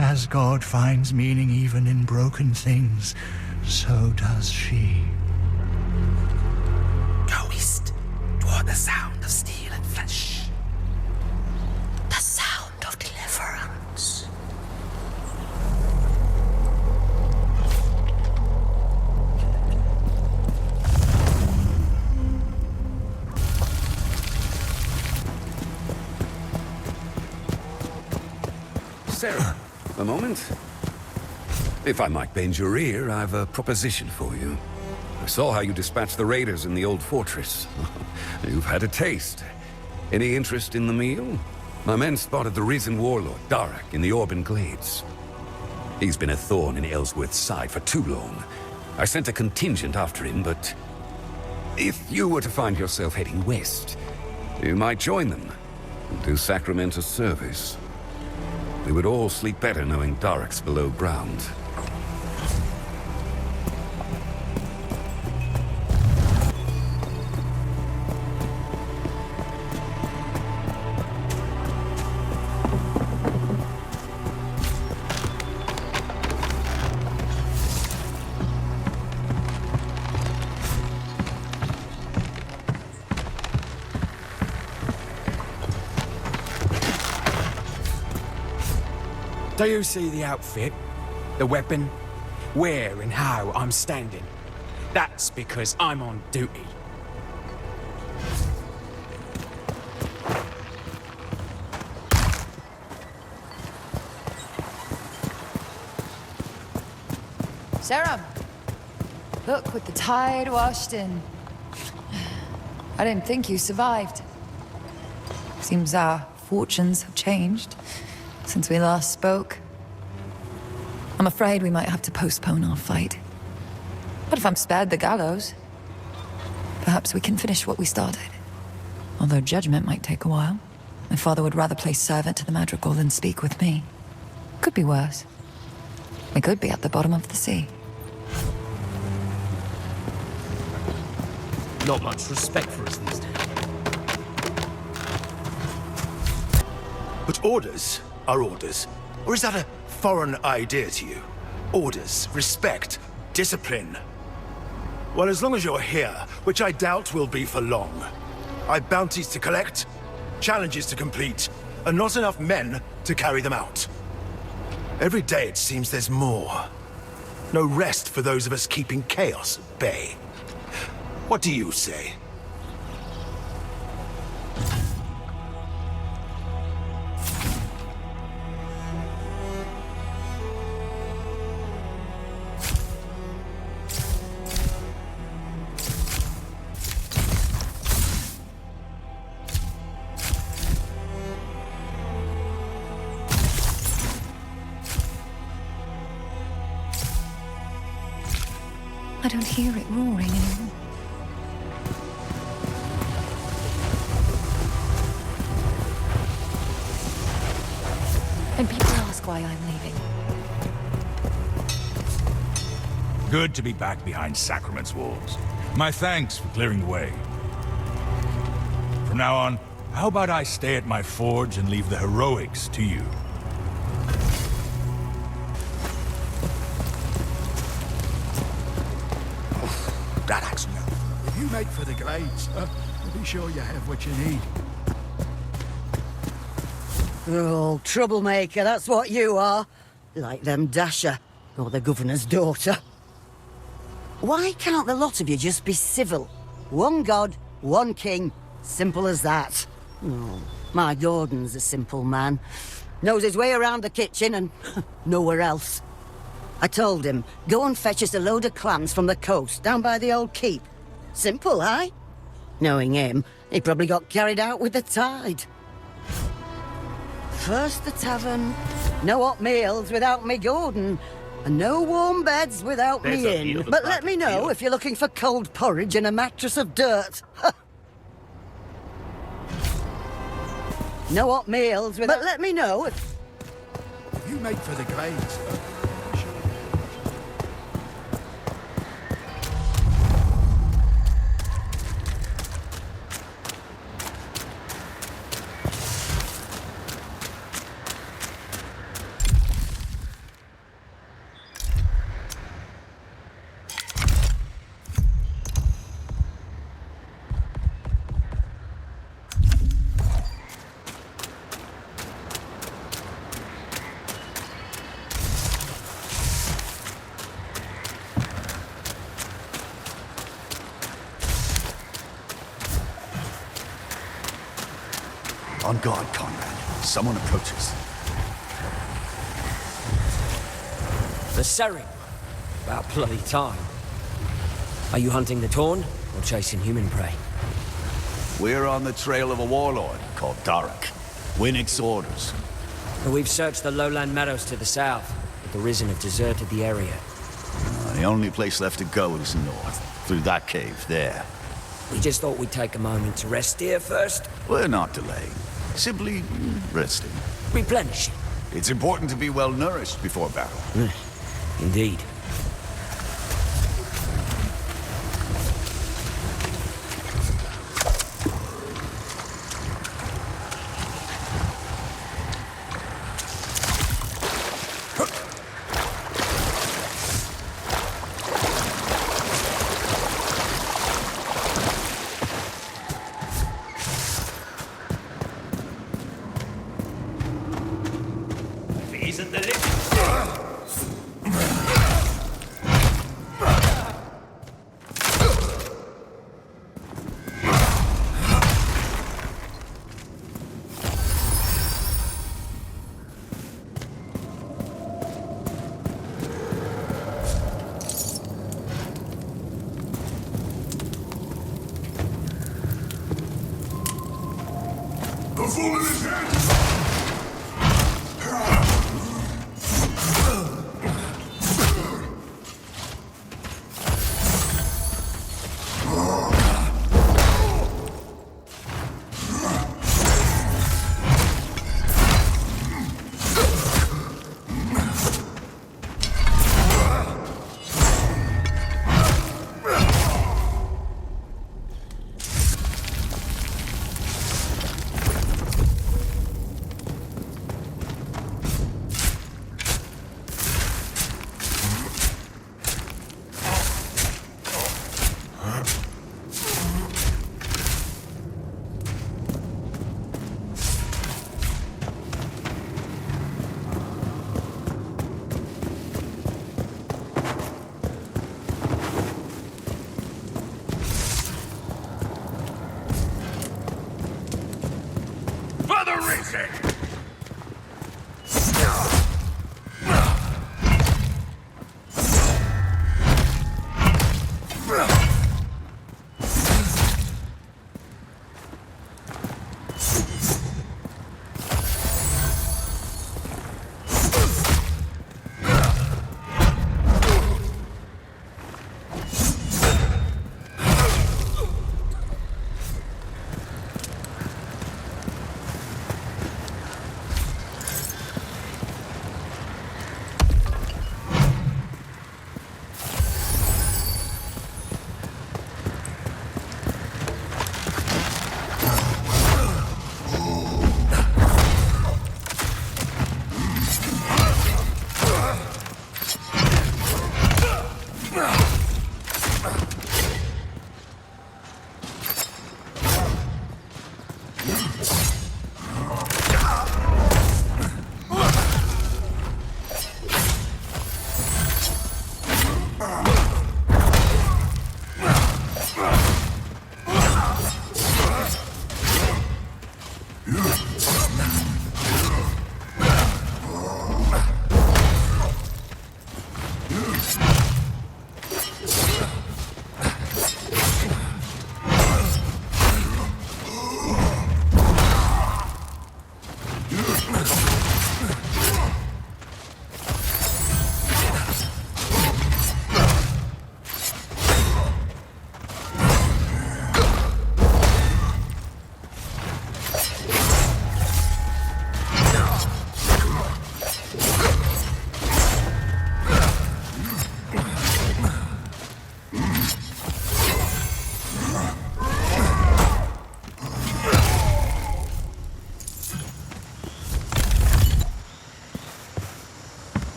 As God finds meaning even in broken things, so does she. Go east, toward the sound of steel and flesh. The sound of deliverance. Sarah, a moment. If I might bend your ear, I've a proposition for you. I saw how you dispatched the raiders in the old fortress. You've had a taste. Any interest in the meal? My men spotted the risen warlord, Darak, in the Orban Glades. He's been a thorn in Ellsworth's side for too long. I sent a contingent after him, but if you were to find yourself heading west, you might join them and do Sacrament a service. We would all sleep better knowing Darak's below ground. Do you see the outfit? The weapon? Where and how I'm standing? That's because I'm on duty. Sarah, look what the tide washed in. I didn't think you survived. Seems our fortunes have changed since we last spoke. I'm afraid we might have to postpone our fight. But if I'm spared the gallows, perhaps we can finish what we started. Although judgment might take a while. My father would rather play servant to the Madrigal than speak with me. Could be worse. We could be at the bottom of the sea. Not much respect for us these days. But orders are orders. Or is that a foreign idea to you? Orders, respect, discipline. Well, as long as you're here, which I doubt will be for long, I've bounties to collect, challenges to complete, and not enough men to carry them out. Every day it seems there's more. No rest for those of us keeping chaos at bay. What do you say? I don't hear it roaring anymore. And people ask why I'm leaving. Good to be back behind Sacrament's walls. My thanks for clearing the way. From now on, how about I stay at my forge and leave the heroics to you? That axe no. If you make for the glades, be sure you have what you need. Oh, troublemaker, that's what you are. Like them Dasher, or the governor's daughter. Why can't the lot of you just be civil? One god, one king, simple as that. Oh, my Gordon's a simple man. Knows his way around the kitchen and nowhere else. I told him, go and fetch us a load of clams from the coast, down by the old keep. Simple, aye? Knowing him, he probably got carried out with the tide. First the tavern, no hot meals without me Gordon, and no warm beds without There's me a in. view of the But back let me of know field. if you're looking for cold porridge and a mattress of dirt. No hot meals without... But let me know if... You make for the glades. On guard, Conrad. Someone approaches. The Serring. About bloody time. Are you hunting the Torn, or chasing human prey? We're on the trail of a warlord called Darek. Winnick's orders. We've searched the lowland meadows to the south, but the Risen have deserted the area. The only place left to go is north, through that cave there. We just thought we'd take a moment to rest here first. We're not delaying. Simply resting. Replenishing. It's important to be well nourished before battle. Indeed.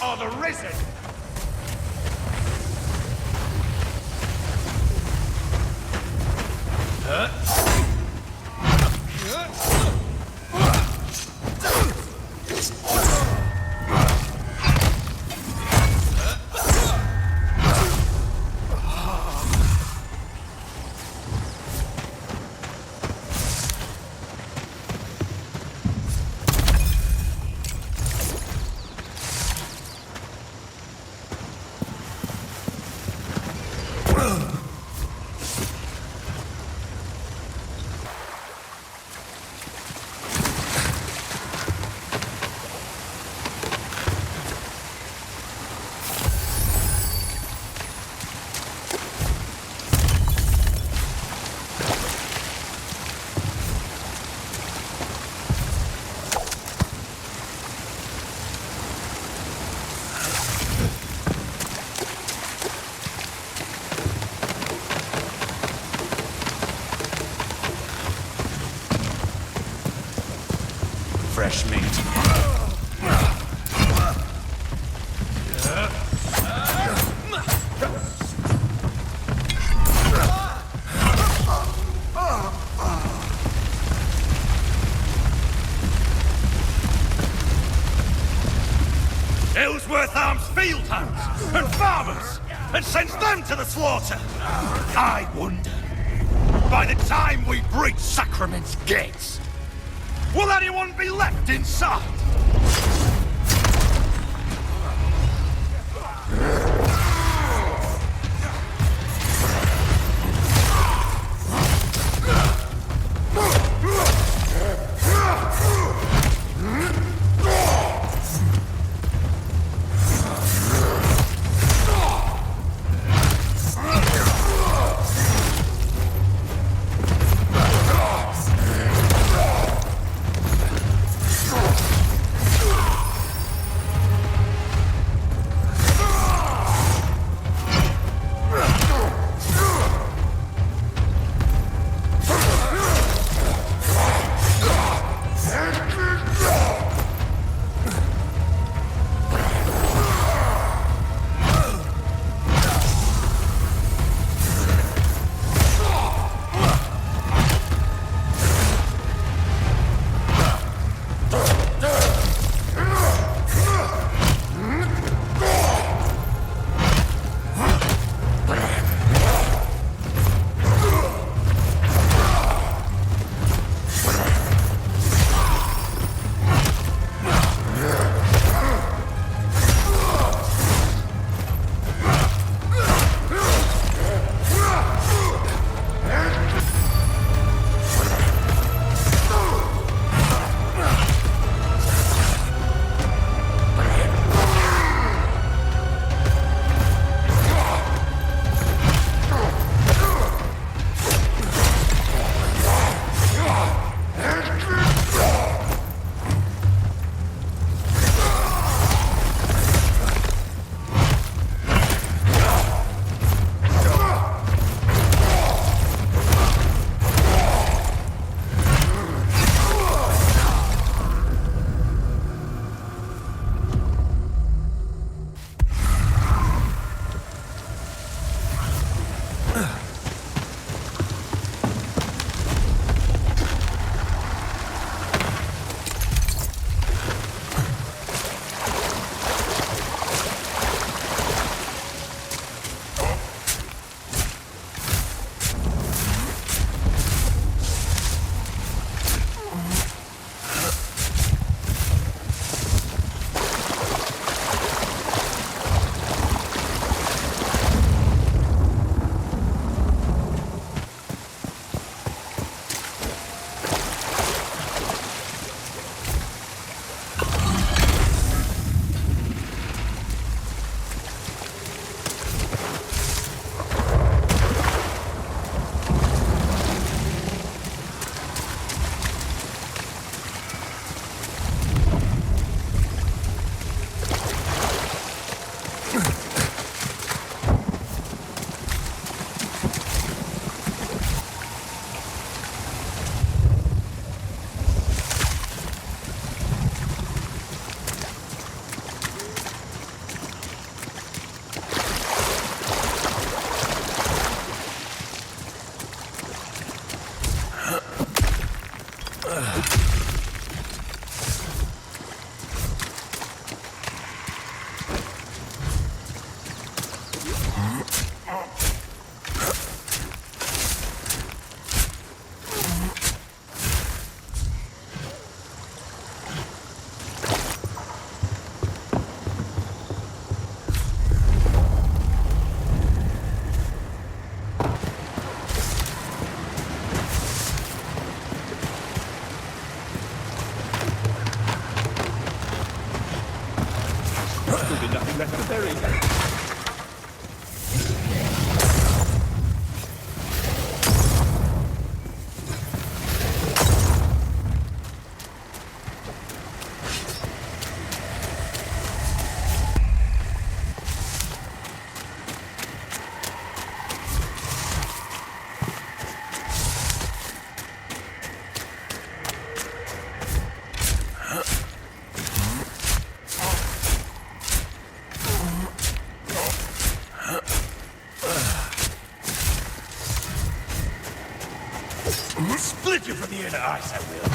are the Risen! fresh meat. Ellsworth arms field hands and farmers and sends them to the slaughter. I wonder, by the time we breach Sacrament's gates, will anyone be left inside? left to bury. I will.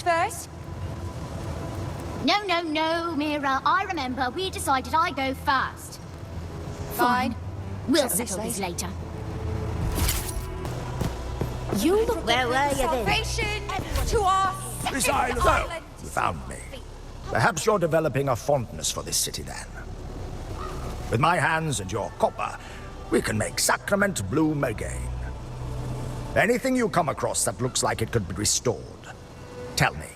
First? No, Mira. I remember we decided I go first. Fine. We'll settle this later. You look... Where were you then? Salvation to our This island. So, you found me. Perhaps you're developing a fondness for this city then. With my hands and your copper, we can make Sacrament bloom again. Anything you come across that looks like it could be restored, tell me.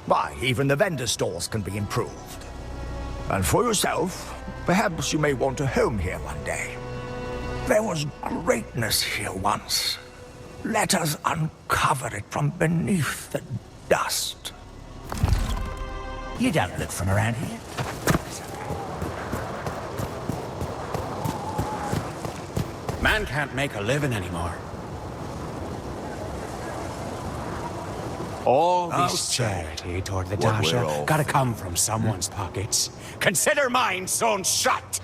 Why, even the vendor stalls can be improved. And for yourself, perhaps you may want a home here one day. There was greatness here once. Let us uncover it from beneath the dust. You don't look from around here. Man can't make a living anymore. All this charity toward the Dasha gotta come from someone's pockets. Consider mine sewn shut!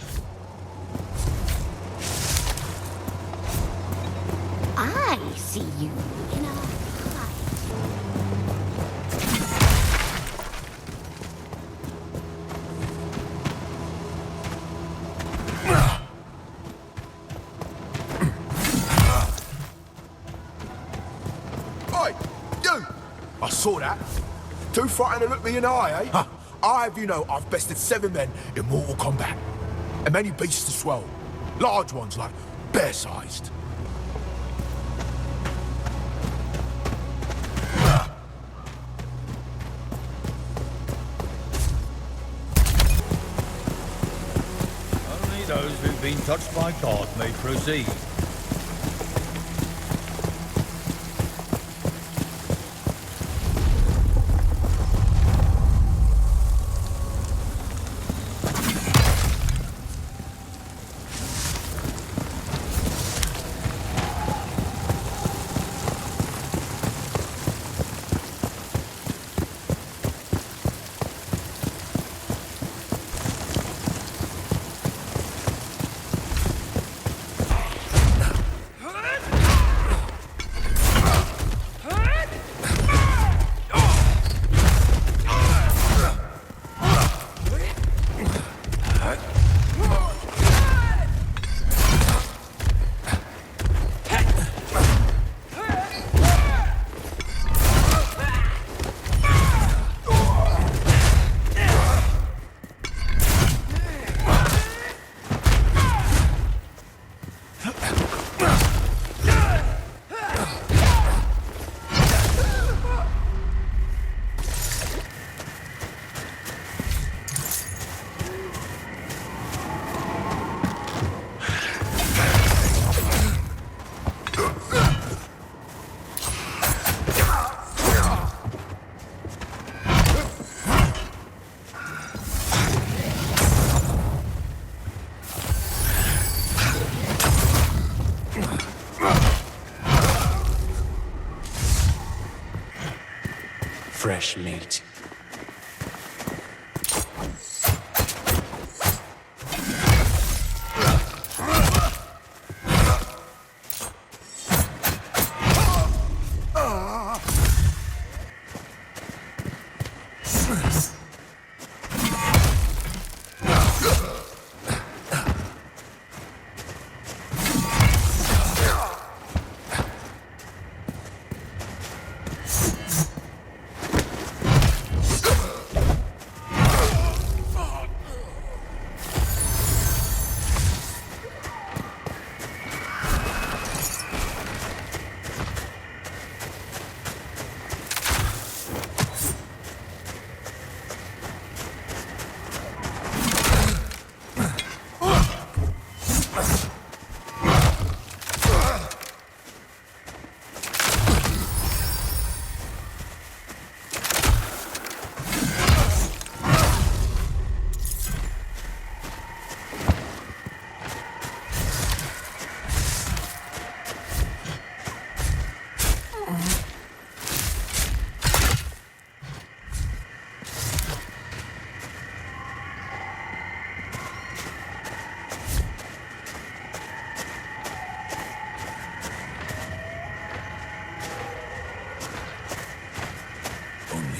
I see you in a Oi, you! I saw that. Too frightened to look me in the eye, eh? I have you know I've bested 7 men in Mortal Kombat. And many beasts as well. Large ones, like bear-sized. Only those who've been touched by God may proceed. fresh meat.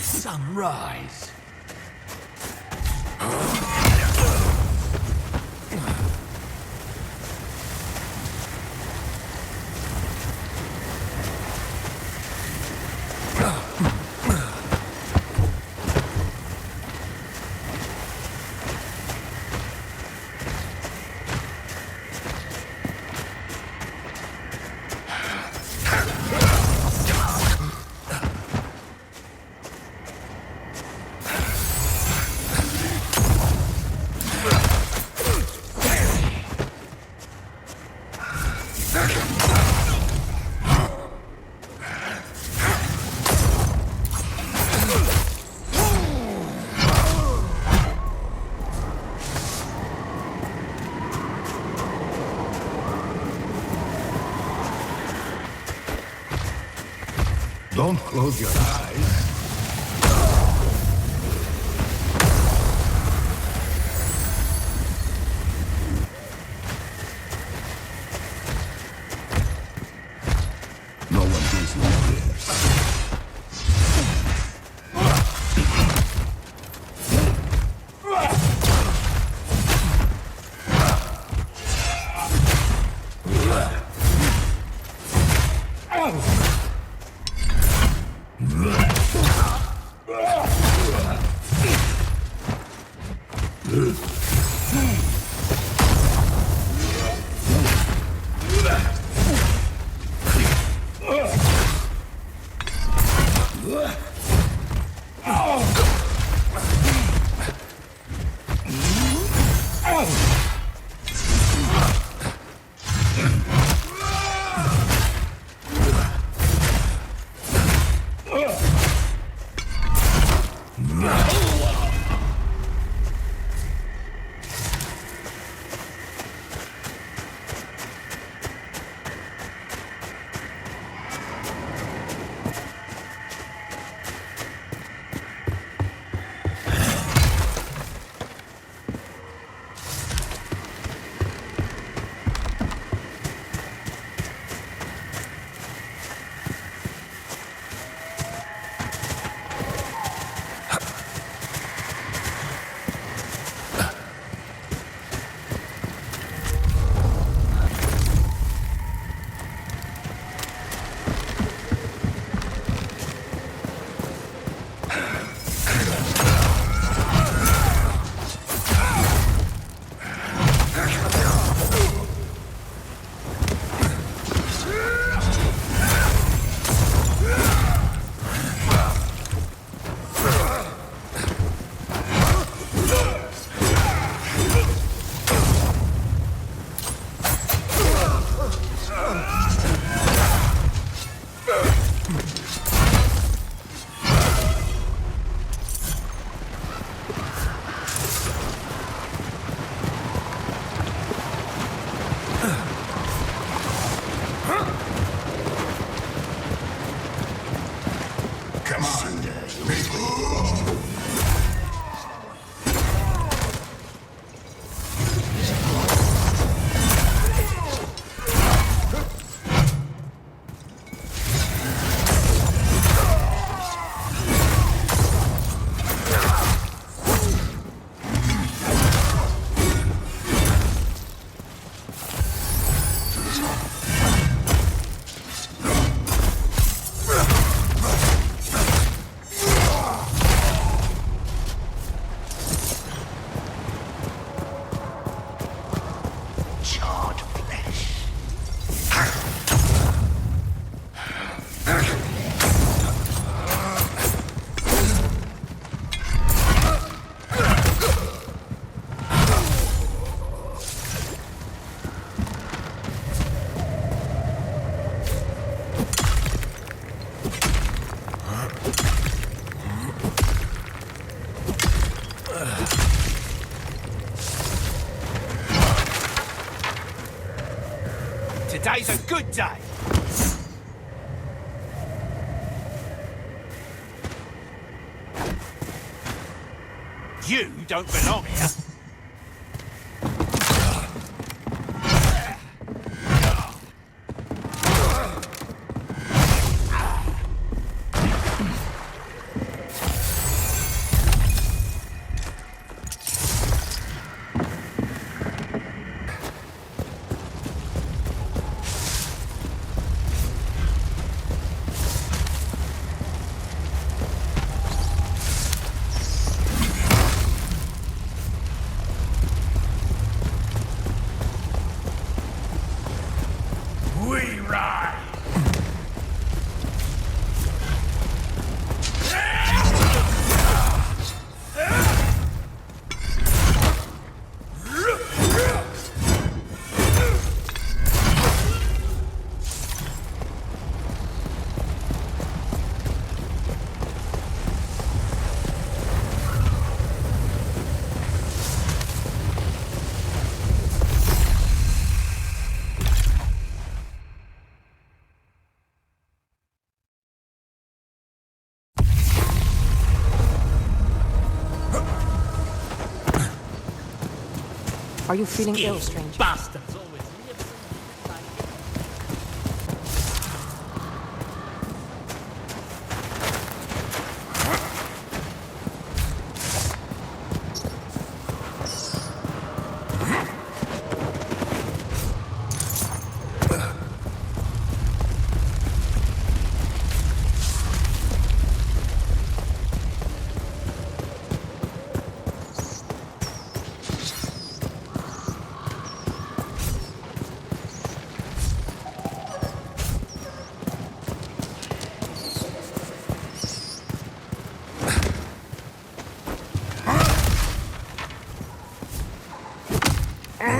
Sunrise. Don't close your eyes. No one gives me this. Today's a good day. You don't belong here. Are you feeling ill, stranger? Bastards!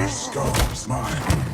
Storm's mine.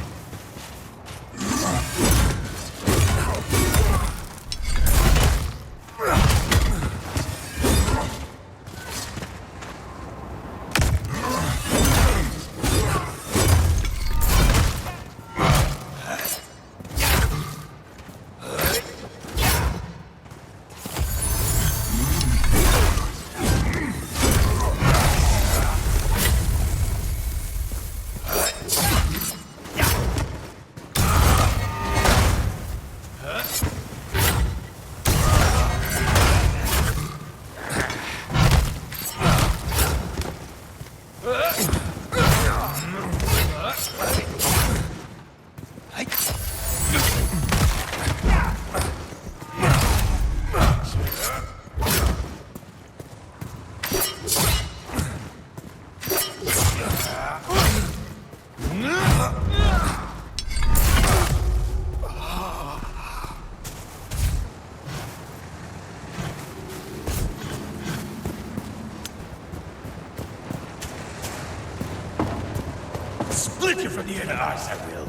Split you from the inner eyes, I will.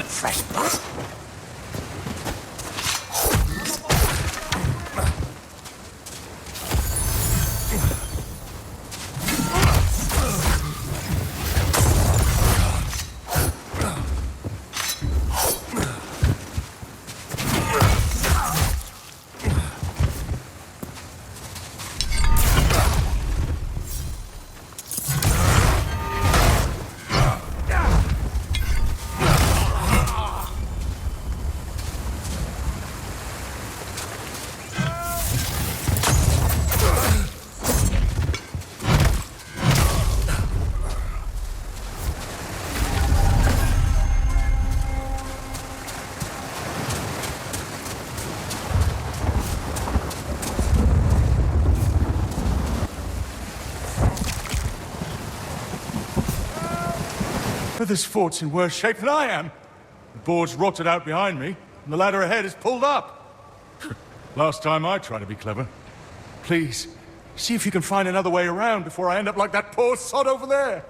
fresh blood. But this fort's in worse shape than I am. The board's rotted out behind me, and the ladder ahead is pulled up. Last time I tried to be clever. Please, see if you can find another way around before I end up like that poor sod over there.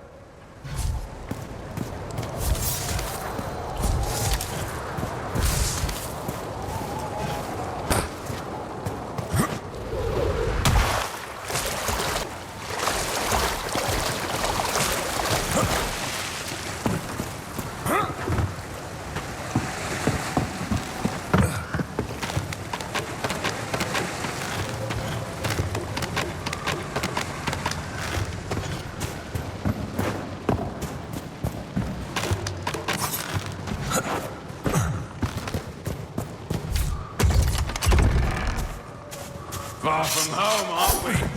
Far from home, aren't we?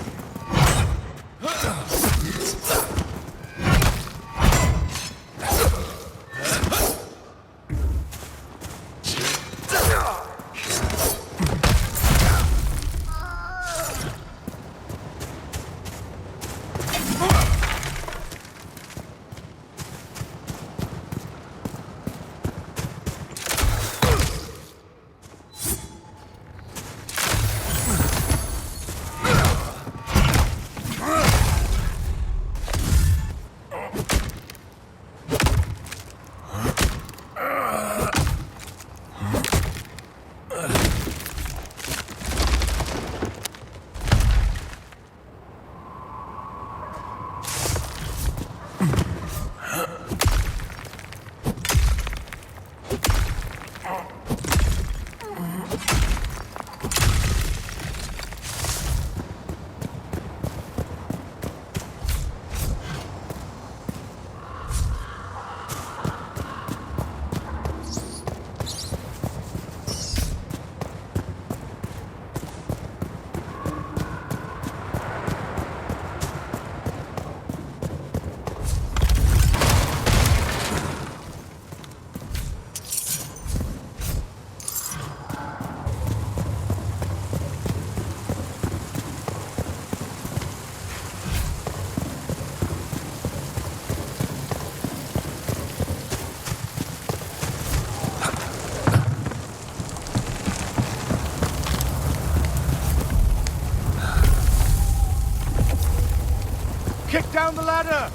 Kick down the ladder!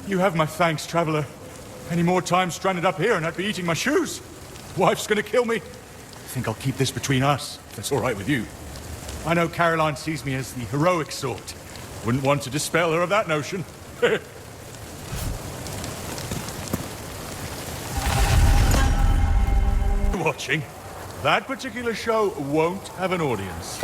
You have my thanks, traveler. Any more time stranded up here and I'd be eating my shoes. Wife's gonna kill me. I think I'll keep this between us, if that's all right with you. I know Caroline sees me as the heroic sort. Wouldn't want to dispel her of that notion. Watching. That particular show won't have an audience.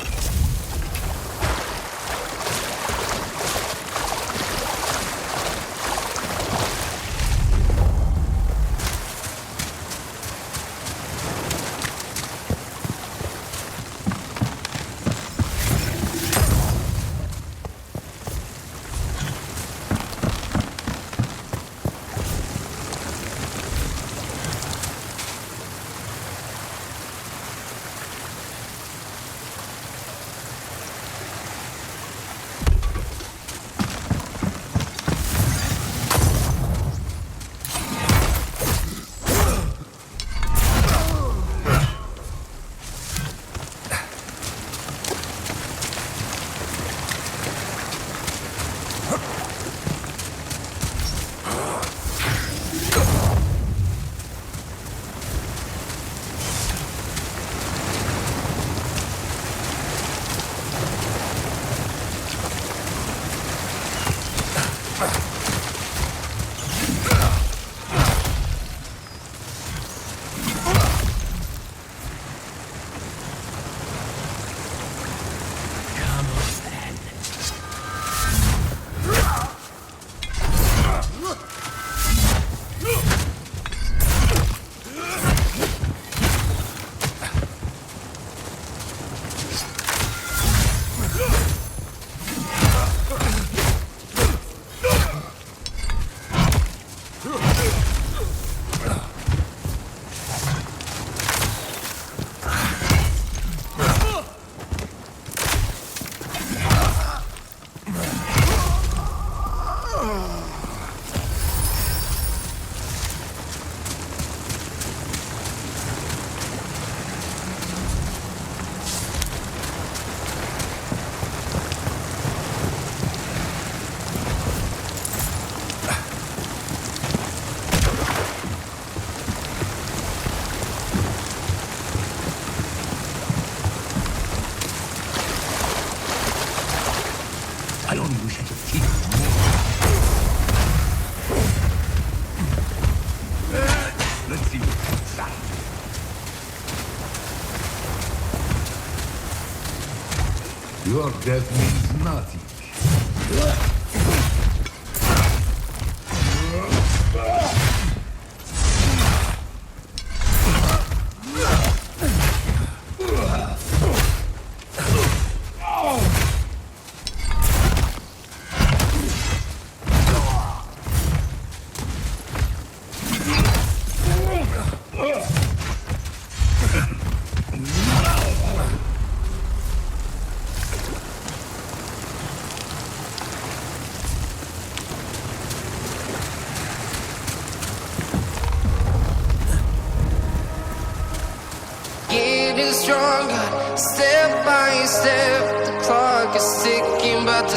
I only wish I could keep it more. Let's see what's inside. Your death means nothing. Getting stronger, step by step. The clock is ticking, but the